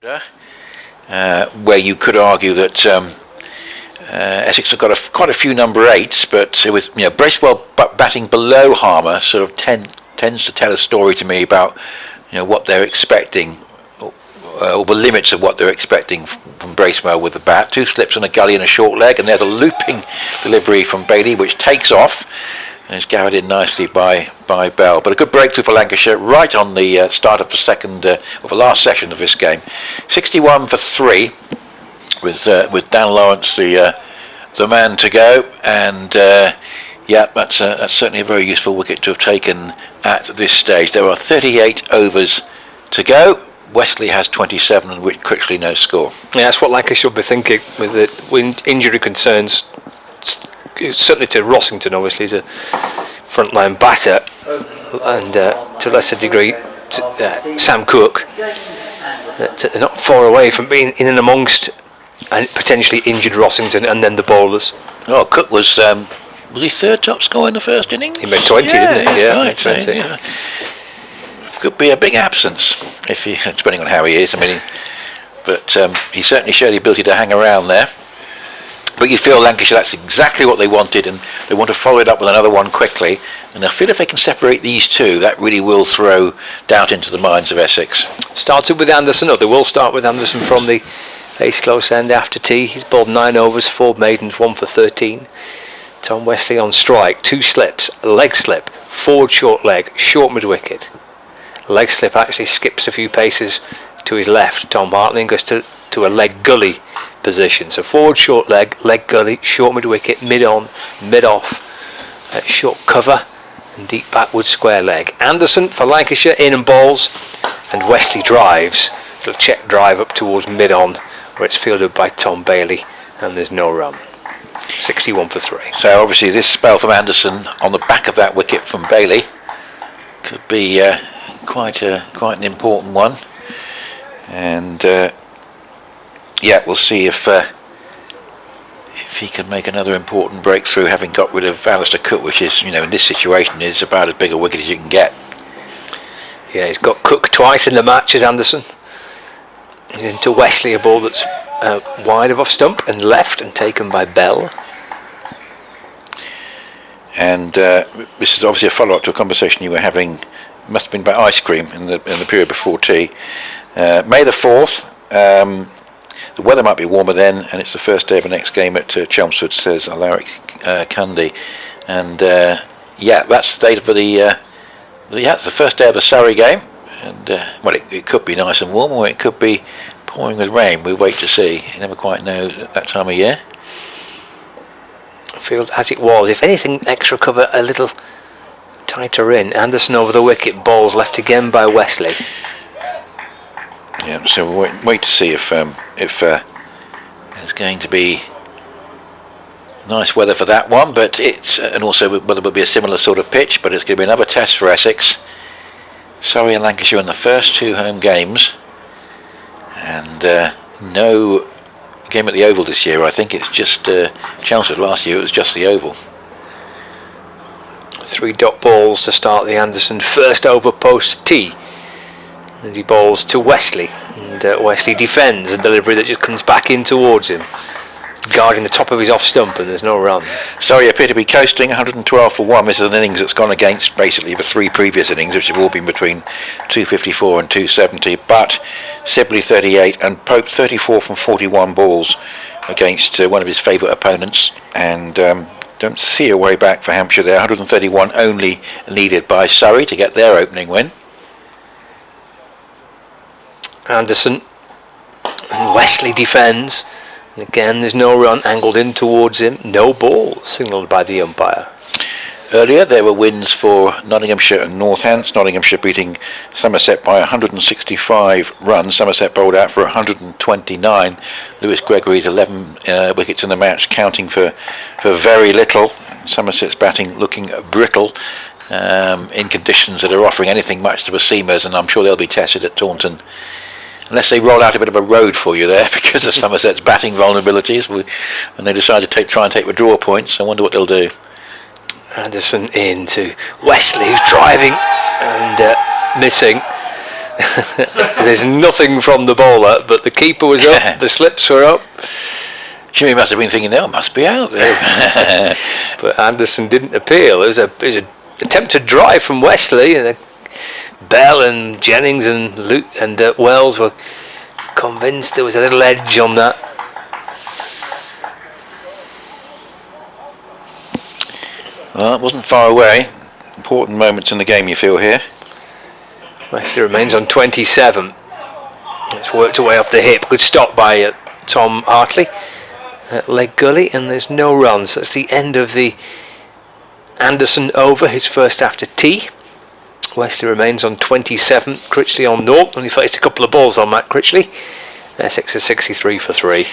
where you could argue that Essex have got quite a few number 8s, but with Bracewell batting below Harmer sort of tends to tell a story to me about what they're expecting, or the limits of what they're expecting from Bracewell with the bat. 2 slips and a gully and a short leg, and there's a looping delivery from Bailey which takes off and is gathered in nicely by Bell. But a good breakthrough for Lancashire right on the start of the last session of this game. 61 for 3 with Dan Lawrence the man to go, and that's certainly a very useful wicket to have taken at this stage. There are 38 overs to go. Wesley has 27, and with Critchley no score. Yeah, that's what Lancashire should be thinking with injury concerns. Certainly to Rossington, obviously, as a frontline batter, and to a lesser degree to Sam Cook. They're not far away from being in and amongst and potentially injured Rossington and then the bowlers. Oh, Cook was he third top scorer in the first innings? He made 20, didn't he? Yeah, right, 20. Yeah. Could be a big absence if he, depending on how he is. But he certainly showed the ability to hang around there. But you feel Lancashire, that's exactly what they wanted, and they want to follow it up with another one quickly. And I feel if they can separate these two, that really will throw doubt into the minds of Essex. Started with Anderson, they will start with Anderson from the ace close end after tea. He's bowled 9 overs, 4 maidens, 1 for 13. Tom Wesley on strike, 2 slips, leg slip, forward short leg, short mid wicket. Leg slip actually skips a few paces to his left. Tom Hartley goes to a leg gully position. So forward short leg, leg gully, short mid wicket, mid on, mid off, short cover, and deep backward square leg. Anderson for Lancashire in and bowls, and Wesley drives. Little check drive up towards mid on, where it's fielded by Tom Bailey, and there's no run. 61 for 3. So obviously this spell from Anderson on the back of that wicket from Bailey could be quite an important one, and we'll see if he can make another important breakthrough, having got rid of Alistair Cook, which is in this situation is about as big a wicket as you can get. Yeah, he's got Cook twice in the match as Anderson. He's into Wesley, a ball that's wide of off stump and left and taken by Bell. And this is obviously a follow-up to a conversation you were having, must have been about ice cream in the period before tea. May the 4th, the weather might be warmer then, and it's the first day of the next game at Chelmsford, says Alaric Cundy. And that's the date for it's the first day of the Surrey game, and it could be nice and warm, or it could be pouring with rain. We'll wait to see. You never quite know at that time of year. Field as it was, if anything, extra cover a little tighter in. Anderson over the wicket, bowls left again by Wesley. Yeah, so we'll wait to see if there's going to be nice weather for that one, but and also whether it will be a similar sort of pitch. But it's going to be another test for Essex. Surrey and Lancashire in the first 2 home games, and no game at the Oval this year. I think it's just Chelmsford. Last year it was just the Oval. 3 dot balls to start the Anderson first over post tee, and he bowls to Wesley, and Wesley defends a delivery that just comes back in towards him, guarding the top of his off stump, and there's no run. Surrey appear to be coasting, 112 for 1. This is an innings that's gone against basically the 3 previous innings, which have all been between 254 and 270. But Sibley 38 and Pope 34 from 41 balls against one of his favourite opponents, and don't see a way back for Hampshire there. 131 only needed by Surrey to get their opening win. Anderson and Wesley defends. And again, there's no run, angled in towards him, no ball, signalled by the umpire. Earlier there were wins for Nottinghamshire and Northants. Nottinghamshire beating Somerset by 165 runs. Somerset bowled out for 129. Lewis Gregory's 11 wickets in the match, counting for very little. Somerset's batting looking brittle in conditions that are offering anything much to the seamers, and I'm sure they'll be tested at Taunton. Unless they roll out a bit of a road for you there because of Somerset's batting vulnerabilities, and they decide to try and take withdrawal points. I wonder what they'll do. Anderson into Wesley, who's driving and missing. There's nothing from the bowler, but the keeper was up, the slips were up. Jimmy must have been thinking, "Oh, must be out there." But Anderson didn't appeal. There was an attempted drive from Wesley, and Bell and Jennings and Luke and Wells were convinced there was a little edge on that. Well, it wasn't far away. Important moments in the game, you feel here. Wesley remains on 27. It's worked away off the hip. Good stop by Tom Hartley at leg gully, and there's no runs. That's the end of the Anderson over, his first after tea. Wesley remains on 27. Critchley on 0. Only faced a couple of balls on Matt Critchley. Essex is 63 for 3.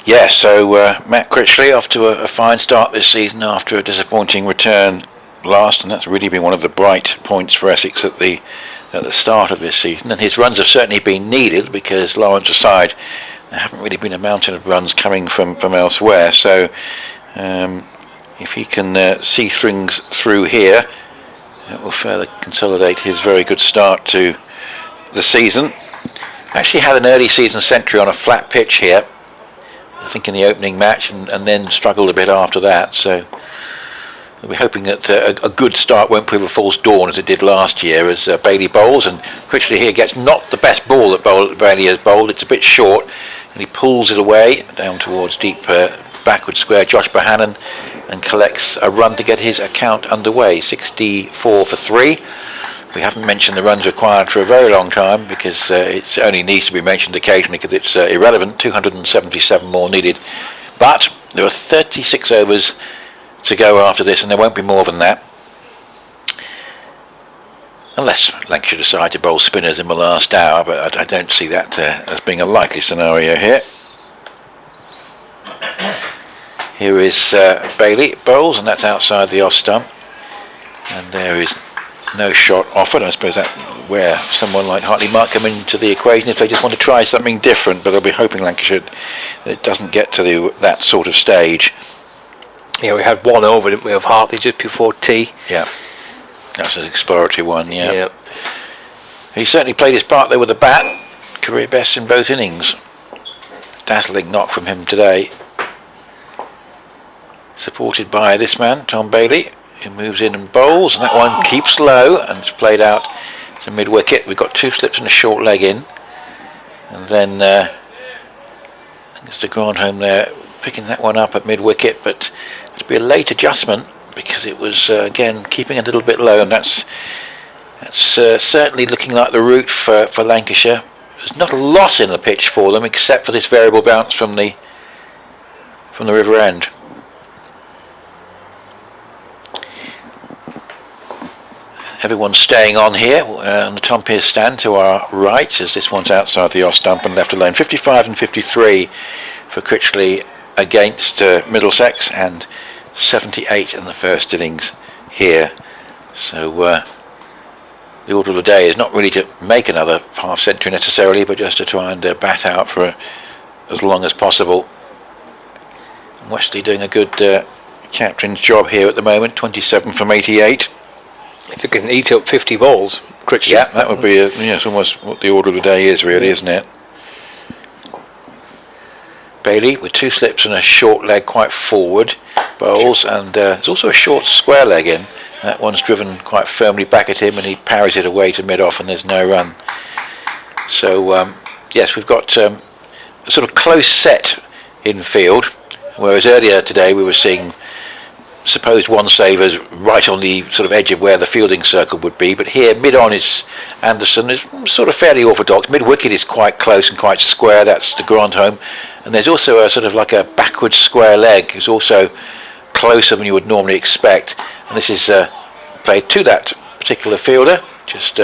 Yeah, so Matt Critchley off to a fine start this season after a disappointing return last, and that's really been one of the bright points for Essex at the start of this season. And his runs have certainly been needed, because Lawrence aside, there haven't really been a mountain of runs coming from elsewhere. So if he can see things through here, it will further consolidate his very good start to the season. Actually had an early season century on a flat pitch here, I think in the opening match, and then struggled a bit after that. So we're hoping that a good start won't prove a false dawn as it did last year, as Bailey bowls, and Critchley here gets not the best ball that Bailey has bowled. It's a bit short, and he pulls it away down towards deep backward square Josh Bohannon, and collects a run to get his account underway. 64 for 3. We haven't mentioned the runs required for a very long time, because it only needs to be mentioned occasionally because it's irrelevant. 277 more needed, but there are 36 overs to go after this, and there won't be more than that, unless Lancashire decide to bowl spinners in the last hour, but I don't see that as being a likely scenario here. Here is Bailey bowls, and that's outside the off stump, and there is no shot offered. I suppose that's where someone like Hartley might come into the equation if they just want to try something different, but I'll be hoping Lancashire that it doesn't get to that sort of stage. Yeah, we had one over, didn't we, of Hartley just before tea. Yeah, that's an exploratory one. Yeah. He certainly played his part there with the bat. Career best in both innings. Dazzling knock from him today. Supported by this man, Tom Bailey, who moves in and bowls, and that one keeps low and it's played out to mid wicket. We've got 2 slips and a short leg in, and then Mr. Grandhomme there picking that one up at mid wicket, but it'll be a late adjustment because it was again keeping a little bit low, and that's certainly looking like the route for Lancashire. There's not a lot in the pitch for them except for this variable bounce from the river end. Everyone's staying on here on the Tom Pearce stand to our right, as this one's outside the off stump and left alone. 55 and 53 for Critchley against Middlesex, and 78 in the first innings here. So the order of the day is not really to make another half century necessarily, but just to try and bat out for as long as possible. And Wesley doing a good captain's job here at the moment. 27 from 88. If it can eat up 50 balls, Critchley. Yeah, that would be it's almost what the order of the day is, really, isn't it? Bailey with 2 slips and a short leg quite forward, bowls, and there's also a short square leg in. That one's driven quite firmly back at him, and he parries it away to mid-off, and there's no run. So yes, we've got a sort of close set in field, whereas earlier today we were seeing supposed one savers right on the sort of edge of where the fielding circle would be, but here mid-on is Anderson, is sort of fairly orthodox. Mid-wicket is quite close and quite square, that's the Grandhomme, and there's also a sort of like a backward square leg, is also closer than you would normally expect, and this is played to that particular fielder, just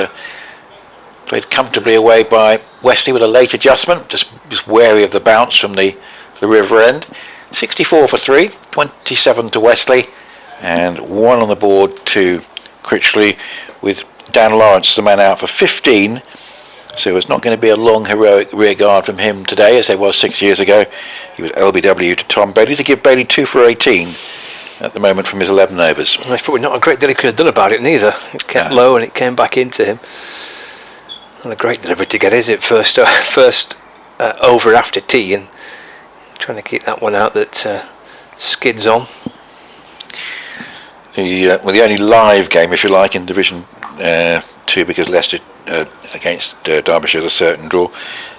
played comfortably away by Wesley with a late adjustment, just wary of the bounce from the river end. 64 for 3, 27 to Wesley, and 1 on the board to Critchley, with Dan Lawrence the man out for 15. So it's not going to be a long heroic rear guard from him today as there was 6 years ago. He was LBW to Tom Bailey to give Bailey 2 for 18 at the moment from his 11 overs. There's probably not a great deal he could have done about it neither. It kept low and it came back into him. And a great delivery to get, is it? First over after tea, and trying to keep that one out that skids on. The only live game, if you like, in Division 2, because Leicester against Derbyshire is a certain draw.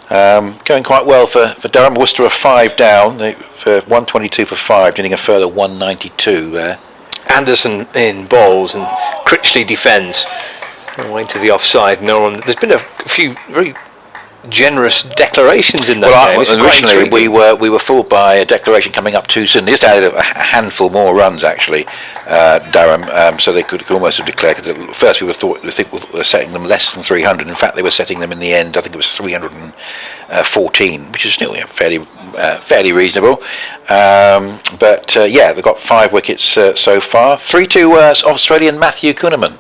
Going quite well for Durham. Worcester are 5 down. For 122 for 5, getting a further 192 there. Anderson in bowls and Critchley defends. Away to the offside. No one. There's been a few very generous declarations in that game. Originally we were fooled by a declaration coming up too soon. They just added a handful more runs actually, Durham, so they could almost have declared it. At first we were setting them less than 300. In fact, they were setting them in the end, I think it was 314, which is still fairly reasonable. But they've got 5 wickets so far. 3-2 Australian Matthew Kuhneman.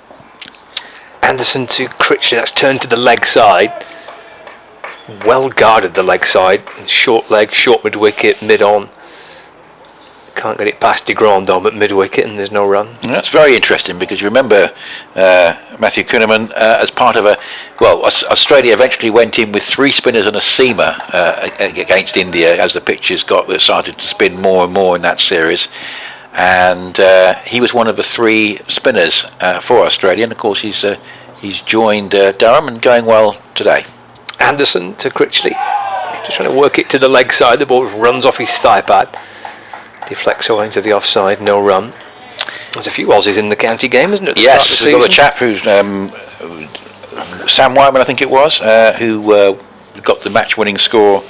Anderson to Critchley. That's turned to the leg side. Well guarded the leg side. Short leg, short mid wicket, mid on. Can't get it past de Grandhomme at mid wicket, and there's no run. And that's very interesting because you remember Matthew Kuhneman as part of Australia eventually went in with 3 spinners and a seamer against India as the pitches started to spin more and more in that series. And he was one of the 3 spinners for Australia, and of course he's joined Durham and going well today. Anderson to Critchley, just trying to work it to the leg side. The ball runs off his thigh pad, deflects away to the offside, no run. There's a few Aussies in the county game, isn't it? Yes, we've got a chap who's Sam Whiteman, I think it was, who got the match-winning score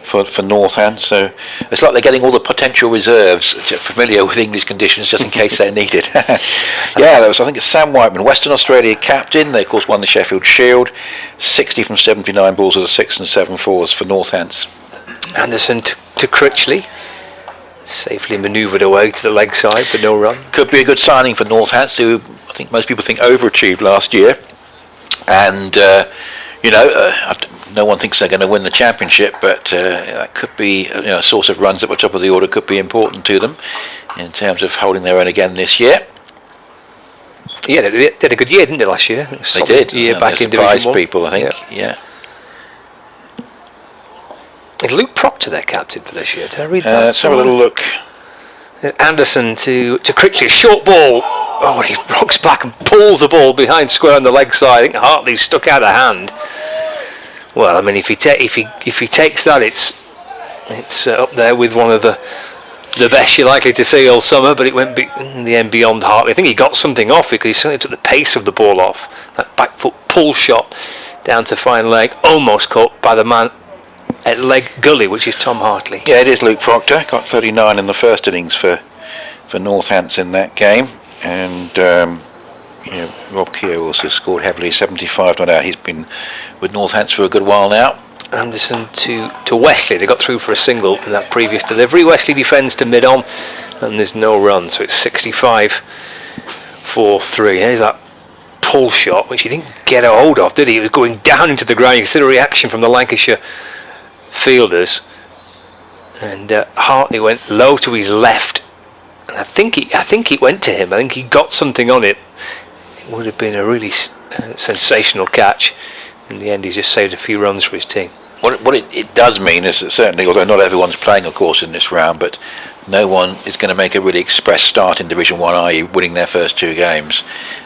for Northend, so it's like they're getting all the potential reserves familiar with English conditions just in case they're needed. That was, I think it's Sam Whiteman, Western Australia captain. They of course won the Sheffield Shield, 60 from 79 balls with a 6 and 7 fours for Northants. Anderson to Critchley, safely manoeuvred away to the leg side for no run. Could be a good signing for Northants, who I think most people think overachieved last year, and no one thinks they're going to win the championship, but that could be a source of runs at the top of the order. Could be important to them in terms of holding their own again this year. Yeah, they did a good year, didn't they, last year? They did. Year back in Division 1. People, I think. Yeah. Is Luke Proctor their captain for this year? Did I read that? Let's have a little look. Anderson to Critchley, short ball. Oh, he rocks back and pulls the ball behind square on the leg side. I think Hartley's stuck out of hand. Well, I mean, if he takes that, it's up there with one of the best you're likely to see all summer. But it went in the end beyond Hartley. I think he got something off because he certainly took the pace of the ball off. That back foot pull shot down to fine leg, almost caught by the man at leg gully, which is Tom Hartley. Yeah, it is Luke Proctor. Got 39 in the first innings for Northants in that game, and. Rob Keogh also scored heavily, 75 not out. He's been with Northants for a good while now. Anderson to Wesley. They got through for a single in that previous delivery. Wesley defends to mid-on, and there's no run, so it's 65 for 3. There's that pull shot, which he didn't get a hold of, did he? It was going down into the ground. You can see the reaction from the Lancashire fielders. And Hartley went low to his left, and I think he went to him. I think he got something on it. It would have been a really sensational catch. In the end, he's just saved a few runs for his team. What it does mean is that certainly, although not everyone's playing, of course, in this round, but no one is going to make a really express start in Division 1, i.e. winning their first 2 games.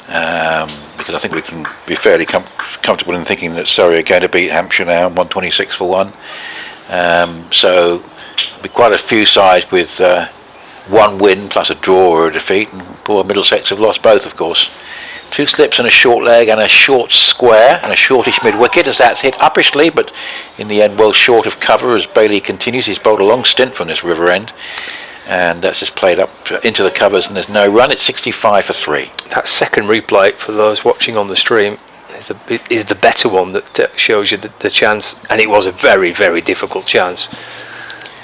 Because I think we can be fairly comfortable in thinking that Surrey are going to beat Hampshire now, 126 for 1. So there'll be quite a few sides with 1 win plus a draw or a defeat, and poor Middlesex have lost both, of course. 2 slips and a short leg and a short square and a shortish mid-wicket as that's hit uppishly, but in the end well short of cover as Bailey continues. He's bowled a long stint from this river end, and that's just played up into the covers, and there's no run. It's 65 for 3. That second replay for those watching on the stream is the better one that shows you the chance, and it was a very, very difficult chance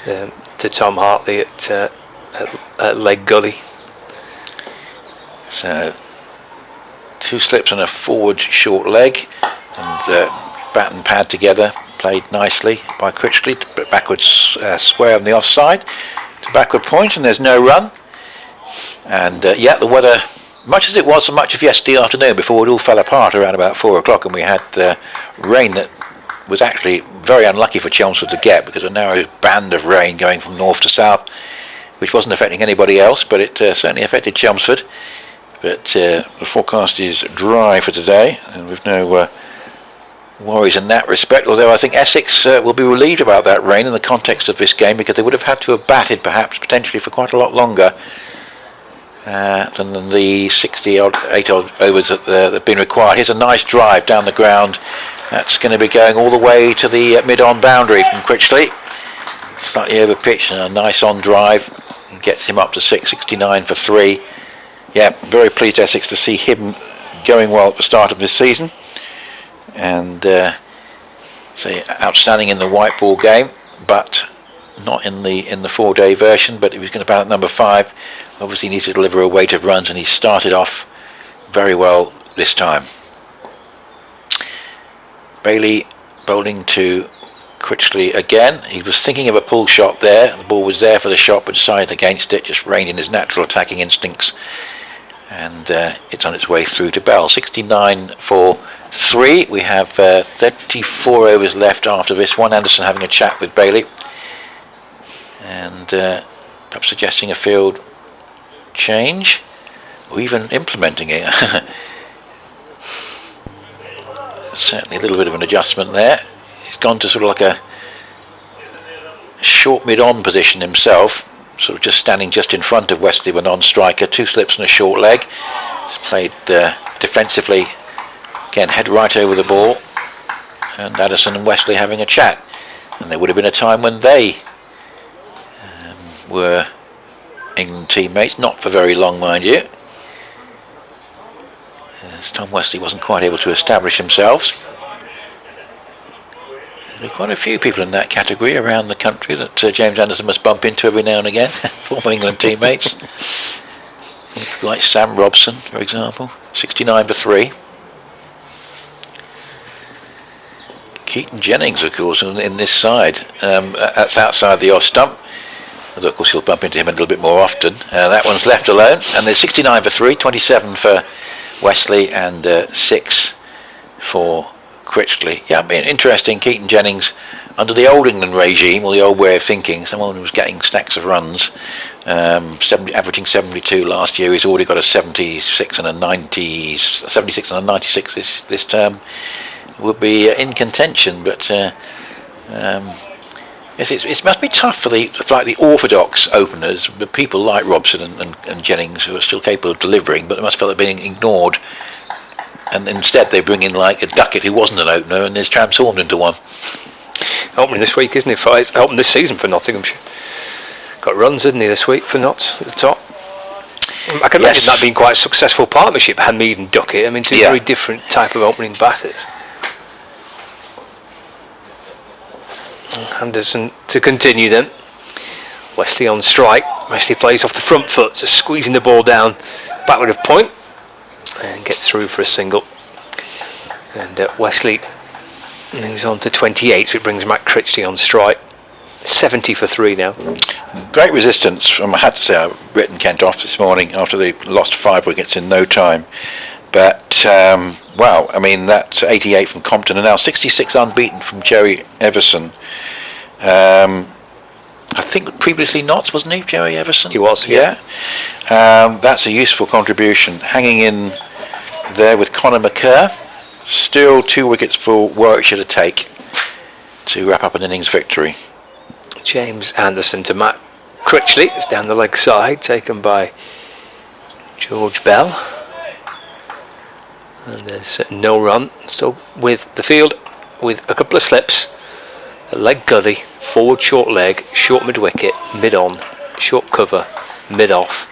to Tom Hartley at leg gully. So 2 slips and a forward short leg, and bat and pad together, played nicely by Critchley, backwards square on the offside to backward point, and there's no run. And the weather much as it was so much of yesterday afternoon before it all fell apart around about 4 o'clock, and we had rain that was actually very unlucky for Chelmsford to get, because a narrow band of rain going from north to south, which wasn't affecting anybody else, but it certainly affected Chelmsford. But the forecast is dry for today, and with no worries in that respect, although I think Essex will be relieved about that rain in the context of this game, because they would have had to have batted perhaps potentially for quite a lot longer than the 68 odd overs that have been required. Here's a nice drive down the ground. That's going to be going all the way to the mid-on boundary from Critchley. Slightly over pitch and a nice on drive. It gets him up to 669 for 3. Yeah, very pleased Essex to see him going well at the start of this season. And outstanding in the white ball game, but not in the 4-day version. But he was going to bat at number 5. Obviously needs to deliver a weight of runs, and he started off very well this time. Bailey bowling to Critchley again. He was thinking of a pull shot there. The ball was there for the shot, but decided against it, just reined in his natural attacking instincts. And it's on its way through to Bell. 69 for 3. We have 34 overs left after this one. Anderson having a chat with Bailey, and perhaps suggesting a field change, or even implementing it. Certainly a little bit of an adjustment there. He's gone to sort of like a short mid-on position himself, sort of just standing just in front of Wesley, a non-striker. 2 slips and a short leg. He's played defensively. Again, head right over the ball, and Addison and Wesley having a chat. And there would have been a time when they were England teammates, not for very long, mind you, as Tom Wesley wasn't quite able to establish himself. There are quite a few people in that category around the country that James Anderson must bump into every now and again, former England teammates. People like Sam Robson, for example, 69 for 3. Keaton Jennings, of course, in this side. That's outside the off stump. Although, of course, you'll bump into him a little bit more often. That one's left alone. And there's 69 for 3, 27 for Wesley, and 6 for Critchley. Yeah, I mean, interesting. Keaton Jennings, under the old England regime, or the old way of thinking, someone who was getting stacks of runs, averaging 72 last year. He's already got a 76 and a 96 this term. Would be in contention, but yes, it must be tough for the orthodox openers, the people like Robson and Jennings, who are still capable of delivering, but they must feel they're being ignored, and instead they bring in like a Duckett who wasn't an opener and is transformed into one. Opening this week, isn't he? Opening this season for Nottinghamshire. Got runs, didn't he, this week for Notts at the top? I can imagine that being quite a successful partnership, Hamid and Duckett. I mean, two very different type of opening batters. Anderson to continue then. Wesley on strike. Wesley plays off the front foot, so squeezing the ball down backward of point, and gets through for a single. And Wesley moves on to 28, so it brings Matt Critchley on strike. 70 for 3 now. Great resistance. I had to say, I've written Kent off this morning after they lost 5 wickets in no time. But, wow, I mean, that's 88 from Compton, and now 66 unbeaten from Jerry Everson. I think previously Notts, wasn't he, Jerry Everson? He was, yeah. That's a useful contribution. Hanging in there with Conor McKerr. Still 2 wickets for Warwickshire to take to wrap up an innings victory. James Anderson to Matt Critchley. It's down the leg side, taken by George Bell. And there's no run. So with the field, with a couple of slips, a leg gully, forward short leg, short mid wicket, mid on, short cover, mid off,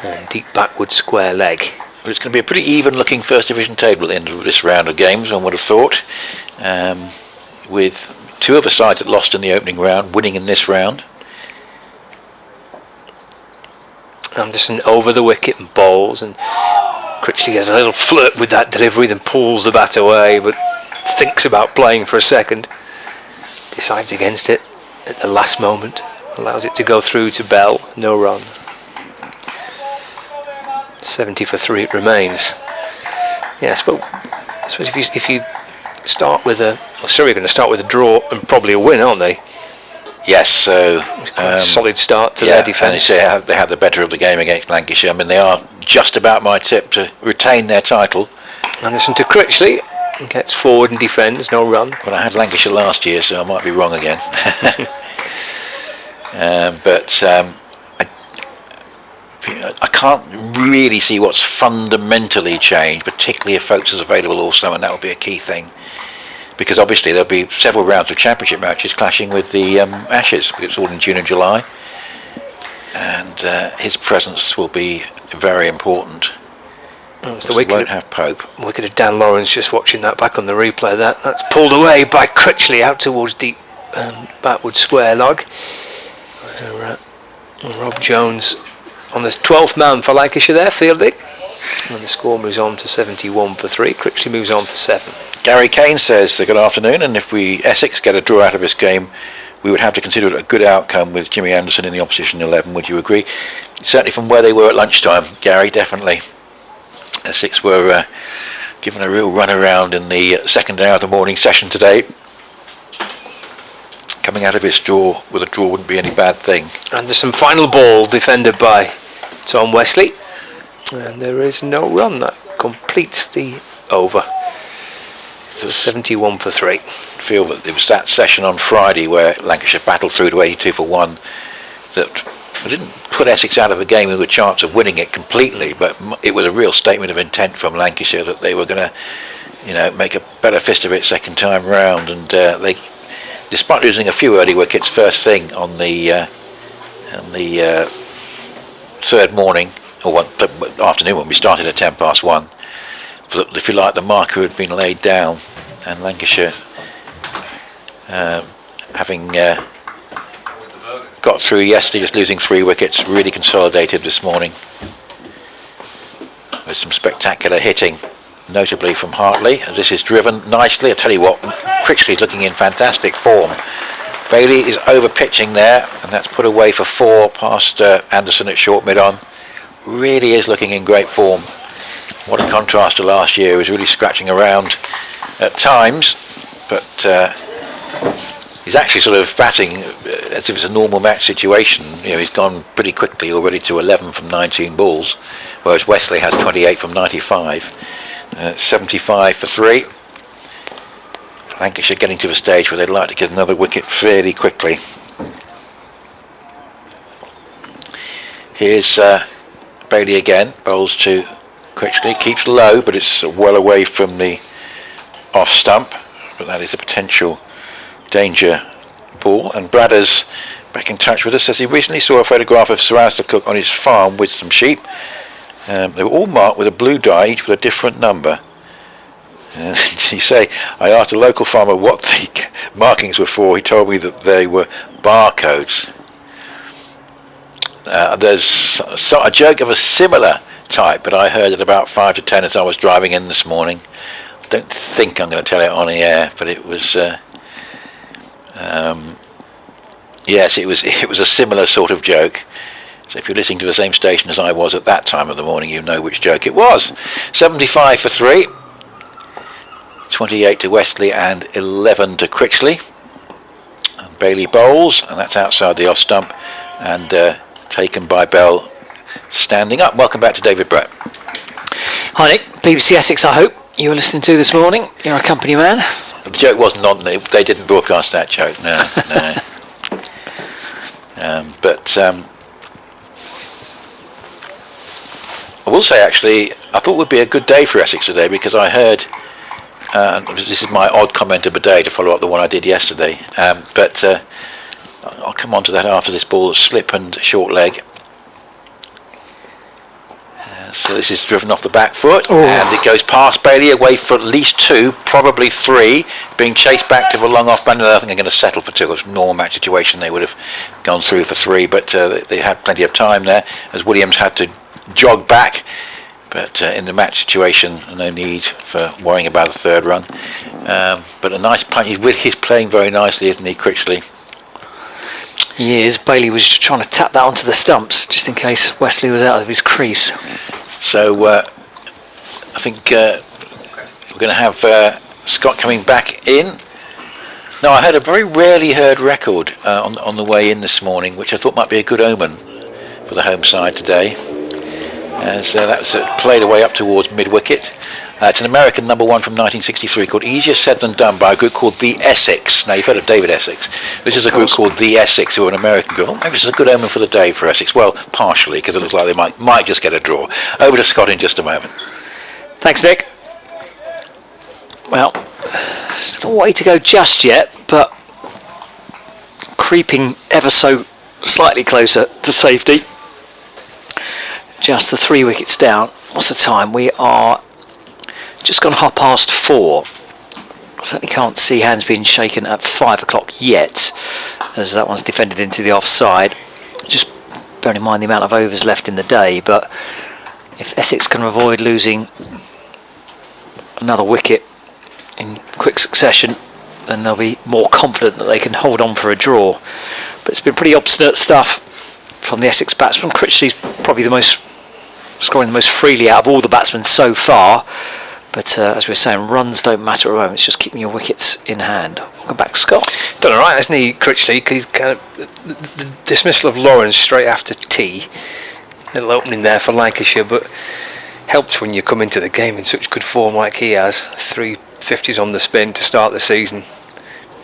and deep backward square leg. Well, it's going to be a pretty even looking first division table at the end of this round of games, one would have thought, with 2 of the sides that lost in the opening round winning in this round. Anderson over the wicket and bowls, and Critchley has a little flirt with that delivery, then pulls the bat away, but thinks about playing for a second, decides against it at the last moment, allows it to go through to Bell. No run. 70 for 3 it remains. Yes, but I suppose if you start with a... Well, Surrey are going to start with a draw and probably a win, aren't they? Yes, so... A solid start to their defence. And they had the better of the game against Lancashire. I mean, they are just about my tip to retain their title. Anderson to Critchley. Gets forward and defends, no run. Well, I had Lancashire last year, so I might be wrong again. I can't really see what's fundamentally changed, particularly if Folks is available also, and that will be a key thing. Because obviously there'll be several rounds of championship matches clashing with the Ashes, because it's all in June and July. And his presence will be very important. The wicket won't have Pope. Wicket of Dan Lawrence, just watching that back on the replay. That's pulled away by Critchley out towards deep backward square log. Rob Jones on the 12th man for Lancashire there, fielding. And the score moves on to 71 for 3. Critchley moves on to 7. Gary Kane says, good afternoon, and if Essex get a draw out of this game, we would have to consider it a good outcome with Jimmy Anderson in the opposition 11. Would you agree? Certainly from where they were at lunchtime, Gary, definitely. Essex were given a real run around in the second hour of the morning session today. Coming out of his draw with a draw wouldn't be any bad thing. Anderson final ball defended by Tom Wesley, and there is no run. That completes the over. So 71 for 3. I feel that it was that session on Friday where Lancashire battled through to 82 for 1 that didn't put Essex out of the game with a chance of winning it completely, but it was a real statement of intent from Lancashire that they were going to, make a better fist of it second time round, and they, despite losing a few early wickets first thing on the third morning or afternoon when we started at 1:10. If you like, the marker had been laid down, and Lancashire, having got through yesterday, just losing 3 wickets, really consolidated this morning with some spectacular hitting, notably from Hartley. As this is driven nicely, I tell you what, Critchley's looking in fantastic form. Bailey is over pitching there, and that's put away for 4 past Anderson at short mid-on. Really is looking in great form. What a contrast to last year. He was really scratching around at times, but he's actually sort of batting as if it's a normal match situation. He's gone pretty quickly already to 11 from 19 balls, whereas Wesley has 28 from 95. 75 for 3. Lancashire getting to the stage where they'd like to get another wicket fairly quickly. Here's Bailey again, bowls to Critchley, keeps low, but it's well away from the off stump, but that is a potential danger ball. And Bradders back in touch with us, says he recently saw a photograph of Sir Alistair Cook on his farm with some sheep. They were all marked with a blue dye, each with a different number. He say, I asked a local farmer what the markings were for. He told me that they were barcodes. There's a joke of a similar type, but I heard it about 5 to 10 as I was driving in this morning. I don't think I'm going to tell it on the air, but it was yes, it was a similar sort of joke. So if you're listening to the same station as I was at that time of the morning, you know which joke it was. 75 for 3, 28 to Wesley and 11 to Critchley. And Bailey bowls, and that's outside the off stump, and taken by Bell standing up. Welcome back to David Brett. Hi Nick, BBC Essex I hope you were listening to this morning. You're a company man. The joke wasn't on, they didn't broadcast that joke, no. But I will say actually, I thought it would be a good day for Essex today, because I heard, this is my odd comment of the day to follow up the one I did yesterday, but I'll come on to that after this ball, slip and short leg. So this is driven off the back foot, and it goes past Bailey, away for at least 2, probably 3, being chased back to the long off band. I think they're going to settle for 2. It's a normal match situation, they would have gone through for 3, but they had plenty of time there, as Williams had to jog back, but in the match situation, no need for worrying about a third run. But a nice punch. He's playing very nicely, isn't he, Critchley? He is. Bailey was trying to tap that onto the stumps just in case Wesley was out of his crease. So I think we're going to have Scott coming back in. Now, I heard a very rarely heard record on the way in this morning, which I thought might be a good omen for the home side today. As that was played away up towards mid-wicket. It's an American number one from 1963 called Easier Said Than Done by a group called The Essex. Now, you've heard of David Essex. This is a group called The Essex, who are an American group. Maybe this is a good omen for the day for Essex. Well, partially, because it looks like they might just get a draw. Over to Scott in just a moment. Thanks, Nick. Well, still a way to go just yet, but creeping ever so slightly closer to safety. Just the 3 wickets down. What's the time? We are just gone 4:30. Certainly can't see hands being shaken at 5 o'clock yet, as that one's defended into the offside. Just bearing in mind the amount of overs left in the day, but if Essex can avoid losing another wicket in quick succession, then they'll be more confident that they can hold on for a draw. But it's been pretty obstinate stuff from the Essex batsman. Critchley's probably scoring the most freely out of all the batsmen so far. But as we were saying, runs don't matter at the moment. It's just keeping your wickets in hand. Welcome back, Scott. Done all right, hasn't he, Critchley? He's kind of the dismissal of Lawrence straight after tea. Little opening there for Lancashire, but helps when you come into the game in such good form like he has. 3 50s on the spin to start the season.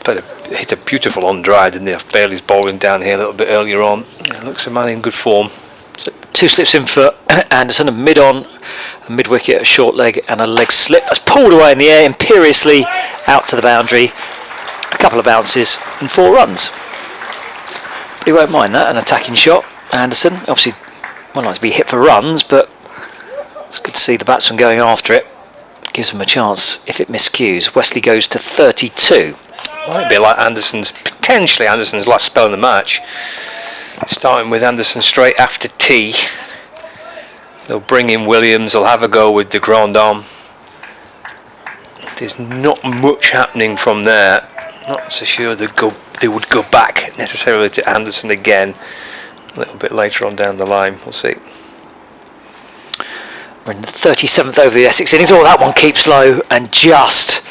But hit a beautiful on drive, didn't he? Bailey's bowling down here a little bit earlier on. Yeah, looks a man in good form. So 2 slips in for Anderson, a mid-on, a mid-wicket, a short leg and a leg slip. That's pulled away in the air imperiously out to the boundary. A couple of bounces and 4 runs. But he won't mind that, an attacking shot. Anderson, obviously, won't like to be hit for runs, but it's good to see the batsman going after it. Gives them a chance if it miscues. Wesley goes to 32. Might be like potentially Anderson's last spell in the match. Starting with Anderson straight after tea. They'll bring in Williams, they'll have a go with the Grandhomme. There's not much happening from there. Not so sure they would go back necessarily to Anderson again. A little bit later on down the line, we'll see. We're in the 37th over the Essex innings. Oh, that one keeps low and just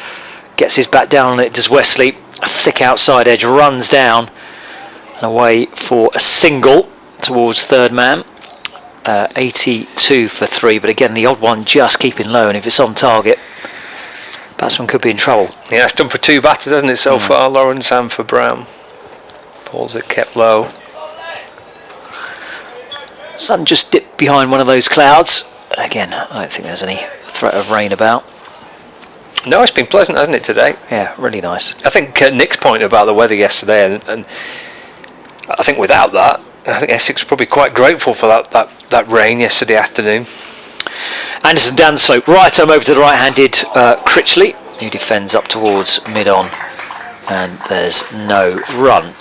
gets his bat down on it, does Wesley. A thick outside edge, runs down and away for a single towards third man. 82 for 3, but again the odd one just keeping low, and if it's on target, batsman could be in trouble. Yeah, it's done for 2 batters, hasn't it, so far, Lawrence and for Brown. Balls are kept low. Sun just dipped behind one of those clouds. Again, I don't think there's any threat of rain about. No, it's been pleasant, hasn't it, today? Yeah, really nice. I think Nick's point about the weather yesterday, and I think without that, I think Essex was probably quite grateful for that rain yesterday afternoon. Anderson down the slope, right arm over to the right-handed Critchley, who defends up towards mid-on, and there's no run.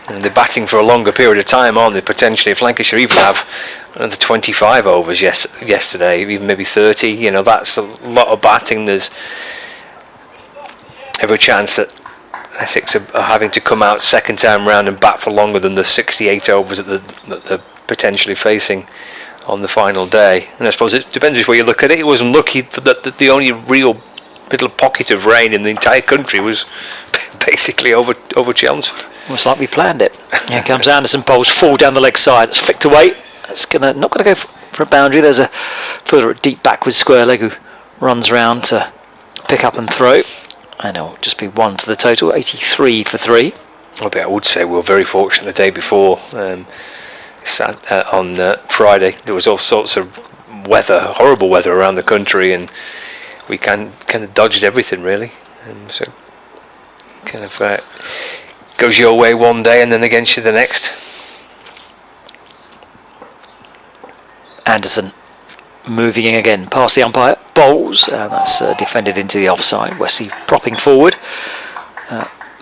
And they're batting for a longer period of time, aren't they, potentially? If Lancashire even have another 25 overs yesterday, even maybe 30, you know, that's a lot of batting. There's every chance that Essex are having to come out second time round and bat for longer than the 68 overs that they're potentially facing on the final day. And I suppose it depends which way you look at it. It was unlucky that the only real little pocket of rain in the entire country was basically over Chelmsford. Almost like we planned it. Here comes Anderson, bowls 4 down the leg side. It's flicked away. It's not going to go for a boundary. There's a further deep backward square leg who runs round to pick up and throw. And it'll just be 1 to the total, 83 for 3. I would say we were very fortunate the day before. On Friday, there was all sorts of horrible weather around the country, and we kind of dodged everything really. And so kind of goes your way one day and then against you the next. Anderson moving in again past the umpire, bowls, and that's defended into the offside. Wesley propping forward.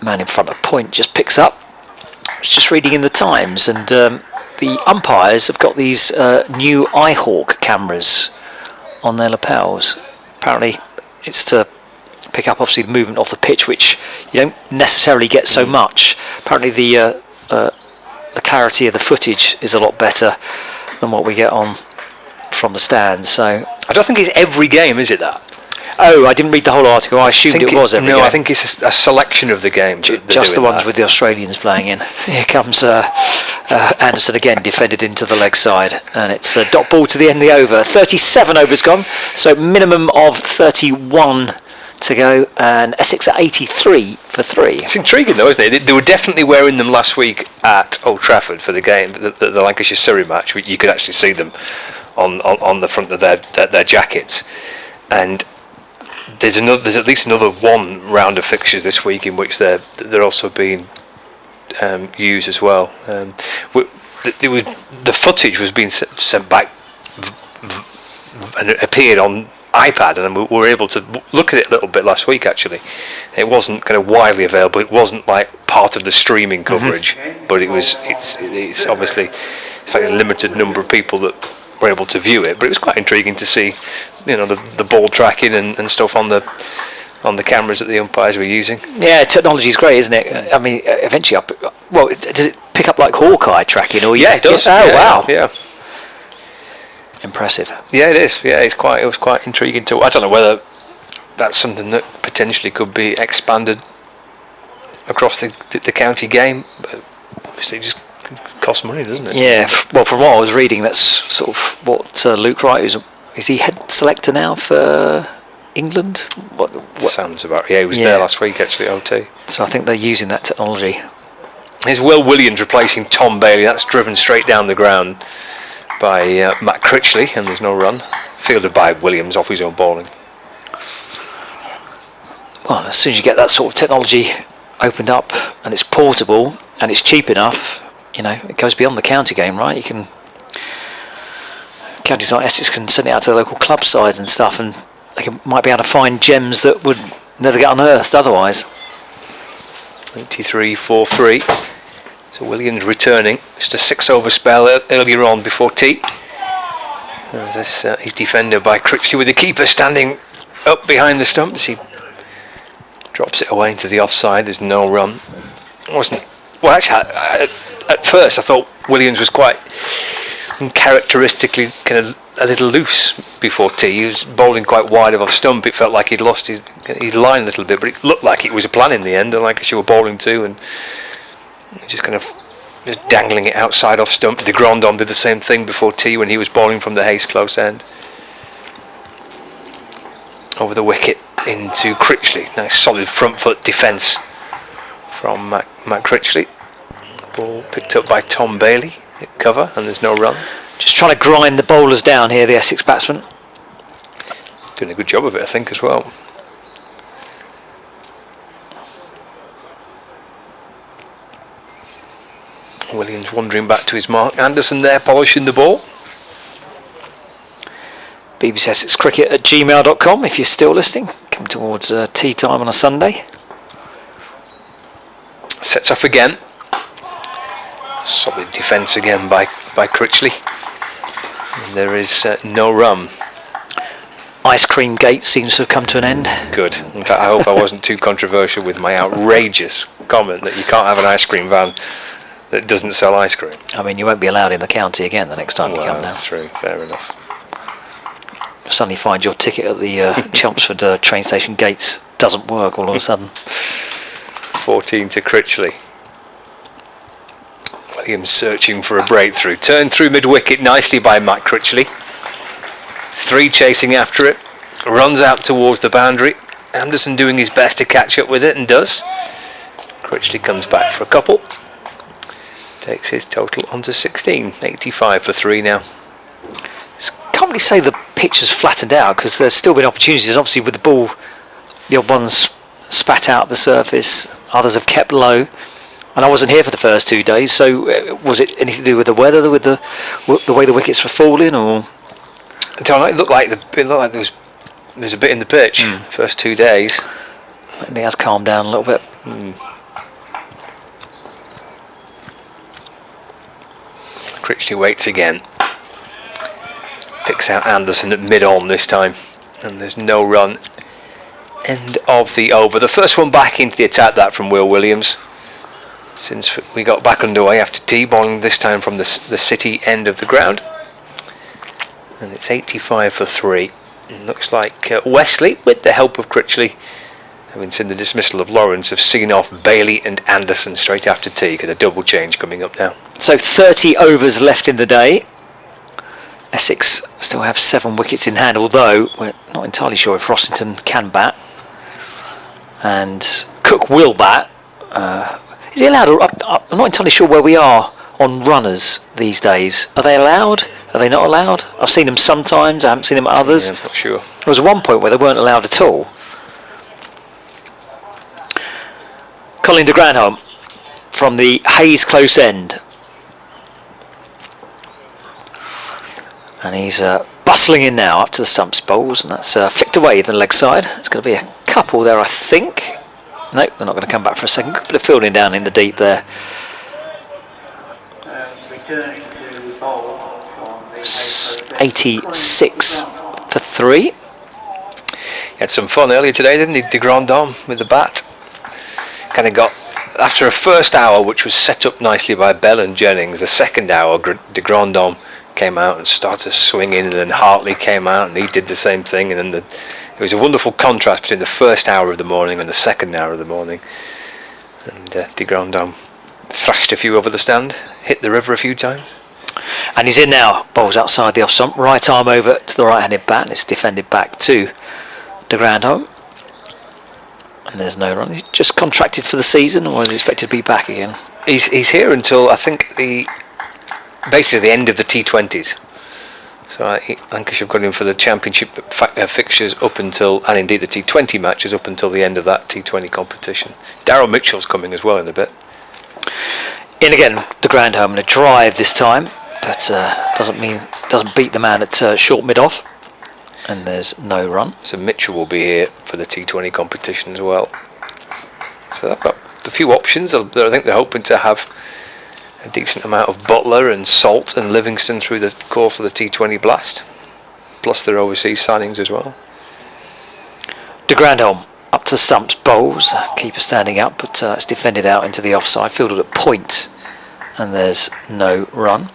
Man in front of point just picks up. I was just reading in the Times, and the umpires have got these new iHawk cameras on their lapels. Apparently it's to pick up obviously the movement off the pitch, which you don't necessarily get so much. Apparently the clarity of the footage is a lot better than what we get on from the stands. So I don't think it's every game, is it? That. Oh, I didn't read the whole article. I assumed it was every game. No, I think it's a selection of the games. Just the ones with the Australians playing in. Here comes Anderson again, defended into the leg side, and it's a dot ball to the end of the over. 37 overs gone, so minimum of 31 to go, and Essex at 83 for 3. It's intriguing though, isn't it? They were definitely wearing them last week at Old Trafford for the game, the Lancashire Surrey match. You could actually see them on the front of their jackets, and there's at least another one round of fixtures this week in which they're also being used as well. The footage was being sent back and it appeared on iPad, and we were able to look at it a little bit last week. Actually, it wasn't kind of widely available. It wasn't like part of the streaming coverage, but it's obviously it's like a limited number of people that were able to view it. But it was quite intriguing to see, the ball tracking and stuff on the cameras that the umpires were using. Yeah, technology is great, isn't it? I mean, eventually, does it pick up like Hawkeye tracking? Or yeah, it does. Wow. Yeah. Impressive. Yeah, it is. Yeah, it was quite intriguing too. I don't know whether that's something that potentially could be expanded across the county game, but obviously it just costs money, doesn't it? Yeah. Well, from what I was reading, that's sort of what Luke Wright is he head selector now for England? What? Sounds about. Yeah, he was there last week actually at OT. So I think they're using that technology. Here's Will Williams replacing Tom Bailey. That's driven straight down the ground by Matt Critchley, and there's no run. Fielded by Williams off his own bowling. Well, as soon as you get that sort of technology opened up, and it's portable and it's cheap enough, it goes beyond the county game, right? You can counties like Essex can send it out to the local club sides and stuff, and they might be able to find gems that would never get unearthed otherwise. 83-4-3. So Williams returning. Just a 6-over spell earlier on before tea. He's defended by Critchley with the keeper standing up behind the stumps. He drops it away into the offside. There's no run. Actually, at first I thought Williams was quite uncharacteristically kind of a little loose before tea. He was bowling quite wide of off stump. It felt like he'd lost his line a little bit, but it looked like it was a plan in the end, and Lancashire were bowling too, and just kind of just dangling it outside off stump. De Grandhomme did the same thing before tea when he was bowling from the Hayes close end. Over the wicket into Critchley. Nice solid front foot defence from Matt Critchley. Ball picked up by Tom Bailey at cover, and there's no run. Just trying to grind the bowlers down here, the Essex batsmen. Doing a good job of it, I think, as well. Williams wandering back to his mark. Anderson there polishing the ball. BBC Essex Cricket at gmail.com if you're still listening. Come towards tea time on a Sunday. Sets off again. Solid defence again by Critchley. And there is no run. Ice cream gate seems to have come to an end. Good. In fact, I hope I wasn't too controversial with my outrageous comment that you can't have an ice cream van that doesn't sell ice cream. I mean, you won't be allowed in the county again the next time you come now. True, fair enough. You'll suddenly find your ticket at the Chelmsford train station gates doesn't work all of a sudden. 14 to Critchley. Williams searching for a breakthrough. Turned through mid-wicket nicely by Matt Critchley. 3 chasing after it. Runs out towards the boundary. Anderson doing his best to catch up with it, and does. Critchley comes back for a couple. Takes his total onto 16. 85 for 3 now. Can't really say the pitch has flattened out, because there's still been opportunities. Obviously with the ball, the odd ones spat out the surface, others have kept low. And I wasn't here for the first 2 days, so was it anything to do with the weather, with the way the wickets were falling, or? It looked like there was a bit in the pitch first 2 days. Maybe it has calmed down a little bit. Critchley waits again. Picks out Anderson at mid-on this time, and there's no run. End of the over. The first one back into the attack, that from Will Williams. Since we got back underway after tea, bowling this time from the city end of the ground. and it's 85 for 3. It looks like Wesley, with the help of Critchley, having seen the dismissal of Lawrence, have seen off Bailey and Anderson straight after tea. Got a double change coming up now. So 30 overs left in the day. Essex still have 7 wickets in hand, although we're not entirely sure if Rossington can bat. And Cook will bat. Is he allowed? I'm not entirely sure where we are on runners these days. Are they allowed? Are they not allowed? I've seen them sometimes. I haven't seen them at others. Yeah, I'm not sure. There was one point where they weren't allowed at all. Colin de Grandhomme from the Hayes close end. And he's bustling in now up to the stumps bowls, and that's flicked away the leg side. There's going to be a couple there, I think. Nope, they're not going to come back for a second. Good bit of fielding down in the deep there. Returning to bowl from the 86 for 3. He had some fun earlier today, didn't he, de Grandhomme, with the bat? Kind of got, after a first hour which was set up nicely by Bell and Jennings, the second hour de Grandhomme came out and started swinging, and then Hartley came out and he did the same thing, and then it was a wonderful contrast between the first hour of the morning and the second hour of the morning. And de Grandhomme thrashed a few over the stand, hit the river a few times. And he's in now. Bowls outside the off stump. Right arm over to the right-handed bat, and it's defended back to de Grandhomme. And there's no run. He's just contracted for the season, or is he expected to be back again? He's here until I think basically the end of the T20s. So Lancashire have got him for the championship fixtures up until, and indeed the T20 matches up until the end of that T20 competition. Darryl Mitchell's coming as well in a bit. In again, de Grandhomme in a drive this time, but doesn't beat the man at short mid-off. And there's no run. So Mitchell will be here for the T20 competition as well. So they've got a few options. I think they're hoping to have a decent amount of Butler and Salt and Livingston through the course of the T20 blast, plus their overseas signings as well. De Grandhomme up to the stumps, bowls, keeper standing up, but it's defended out into the offside, fielded at point, and there's no run.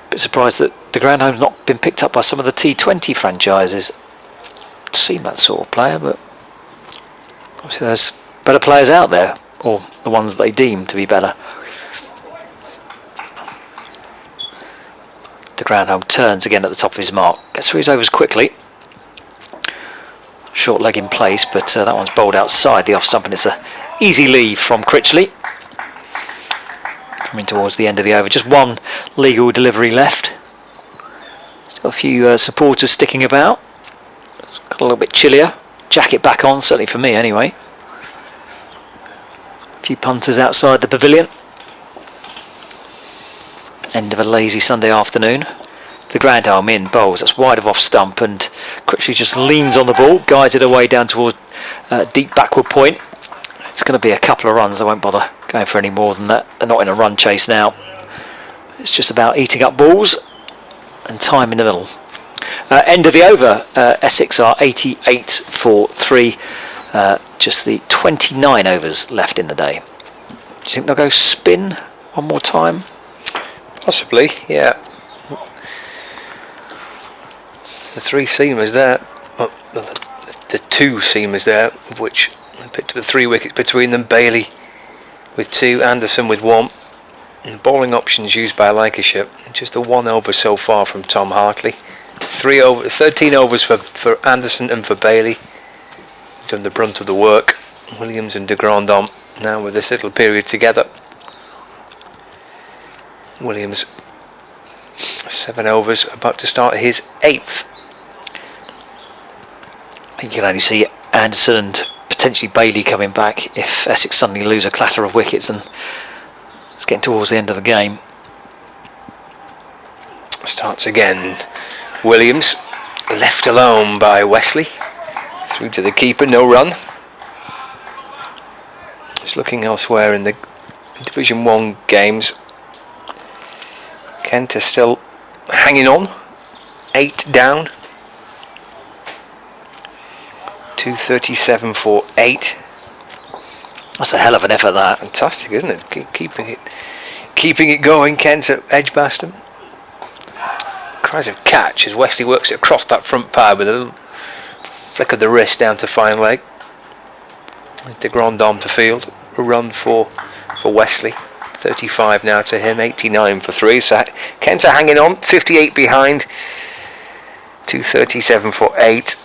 Bit surprised that de Grandhomme's not been picked up by some of the T20 franchises. Seen that sort of player, but obviously there's better players out there, or the ones that they deem to be better. De Grandhomme turns again at the top of his mark, gets through his overs quickly. Short leg in place, but that one's bowled outside the off stump, and it's an easy leave from Critchley. Coming towards the end of the over, just one legal delivery left. It's got a few supporters sticking about. It's got a little bit chillier. Jacket back on, certainly for me anyway. A few punters outside the pavilion. End of a lazy Sunday afternoon. The Grandhomme in, bowls, that's wide of off stump, and Critchley just leans on the ball, guides it away down towards deep backward point. It's going to be a couple of runs. I won't bother going for any more than that. They're not in a run chase now. It's just about eating up balls and time in the middle. End of the over. Essex are 88 for 3. Just the 29 overs left in the day. Do you think they'll go spin one more time? Possibly, yeah. The 3 seamers there, well, the 2 seamers there, of which they picked up the 3 wickets between them. Bailey with 2, Anderson with 1. And bowling options used by Lancashire, just the 1 over so far from Tom Hartley. 13 overs for Anderson and for Bailey. Done the brunt of the work. Williams and de Grandhomme now with this little period together. Williams 7 overs, about to start his 8th. I think you can only see Anderson and potentially Bailey coming back if Essex suddenly lose a clatter of wickets, and it's getting towards the end of the game. Starts again. Williams left alone by Wesley. Through to the keeper, no run. Just looking elsewhere in the Division 1 games. Kent is still hanging on. 8 down. 237 for 8. That's a hell of an effort, that. Fantastic, isn't it? Keeping it going, Kent at Edgbaston. Cries of catch as Wesley works it across that front pad with a little flick of the wrist down to fine leg. The Grandhomme to field. A run for Wesley. 35 now to him, 89 for 3. So Kent are hanging on, 58 behind. 237 for 8.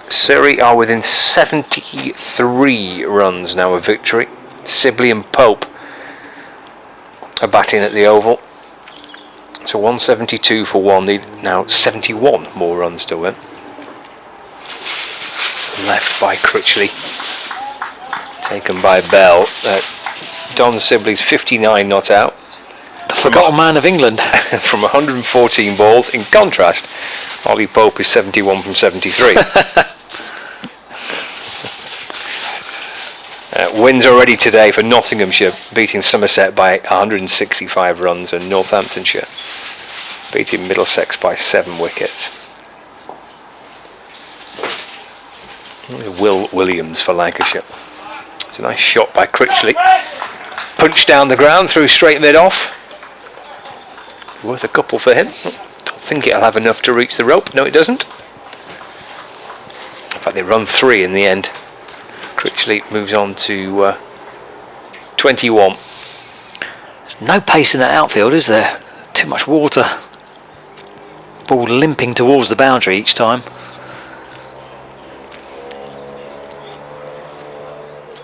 Surrey are within 73 runs now of victory. Sibley and Pope are batting at the Oval. So 172 for 1, need now 71 more runs to win. Left by Critchley, taken by Bell. Don Sibley's 59 not out. The forgotten man of England. From 114 balls. In contrast, Ollie Pope is 71 from 73. Wins already today for Nottinghamshire, beating Somerset by 165 runs, and Northamptonshire beating Middlesex by 7 wickets. Will Williams for Lancashire. It's a nice shot by Critchley. Punched down the ground through straight mid off. Worth a couple for him. Don't think it'll have enough to reach the rope. No, it doesn't. In fact, they run 3 in the end. Critchley moves on to 21. There's no pace in that outfield, is there? Too much water. Ball limping towards the boundary each time.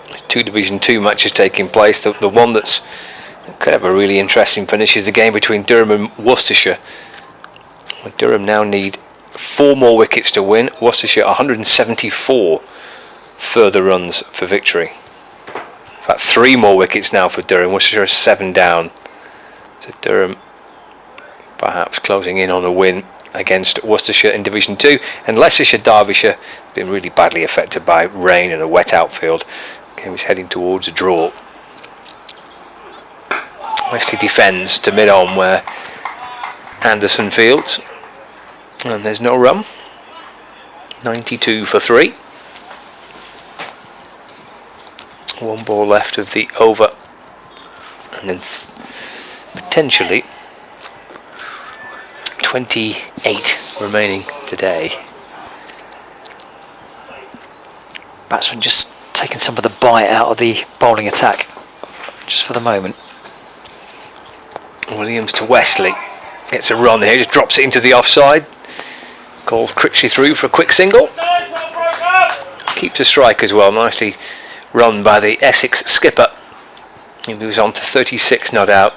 There's 2 Division 2 matches taking place. The one that's could have a really interesting finish is the game between Durham and Worcestershire. Durham now need 4 more wickets to win. Worcestershire 174 further runs for victory. In fact, 3 more wickets now for Durham. Worcestershire is 7 down. So Durham perhaps closing in on a win against Worcestershire in Division 2. And Leicestershire, Derbyshire been really badly affected by rain and a wet outfield. Game is heading towards a draw. Wesley defends to mid-on where Anderson fields. And there's no run. 92 for 3. 1 ball left of the over, and then potentially 28 remaining today. Batsman just taking some of the bite out of the bowling attack, just for the moment. Williams to Wesley, gets a run here, just drops it into the offside. Calls Critchley through for a quick single. Keeps a strike as well, nicely run by the Essex skipper. He moves on to 36 not out.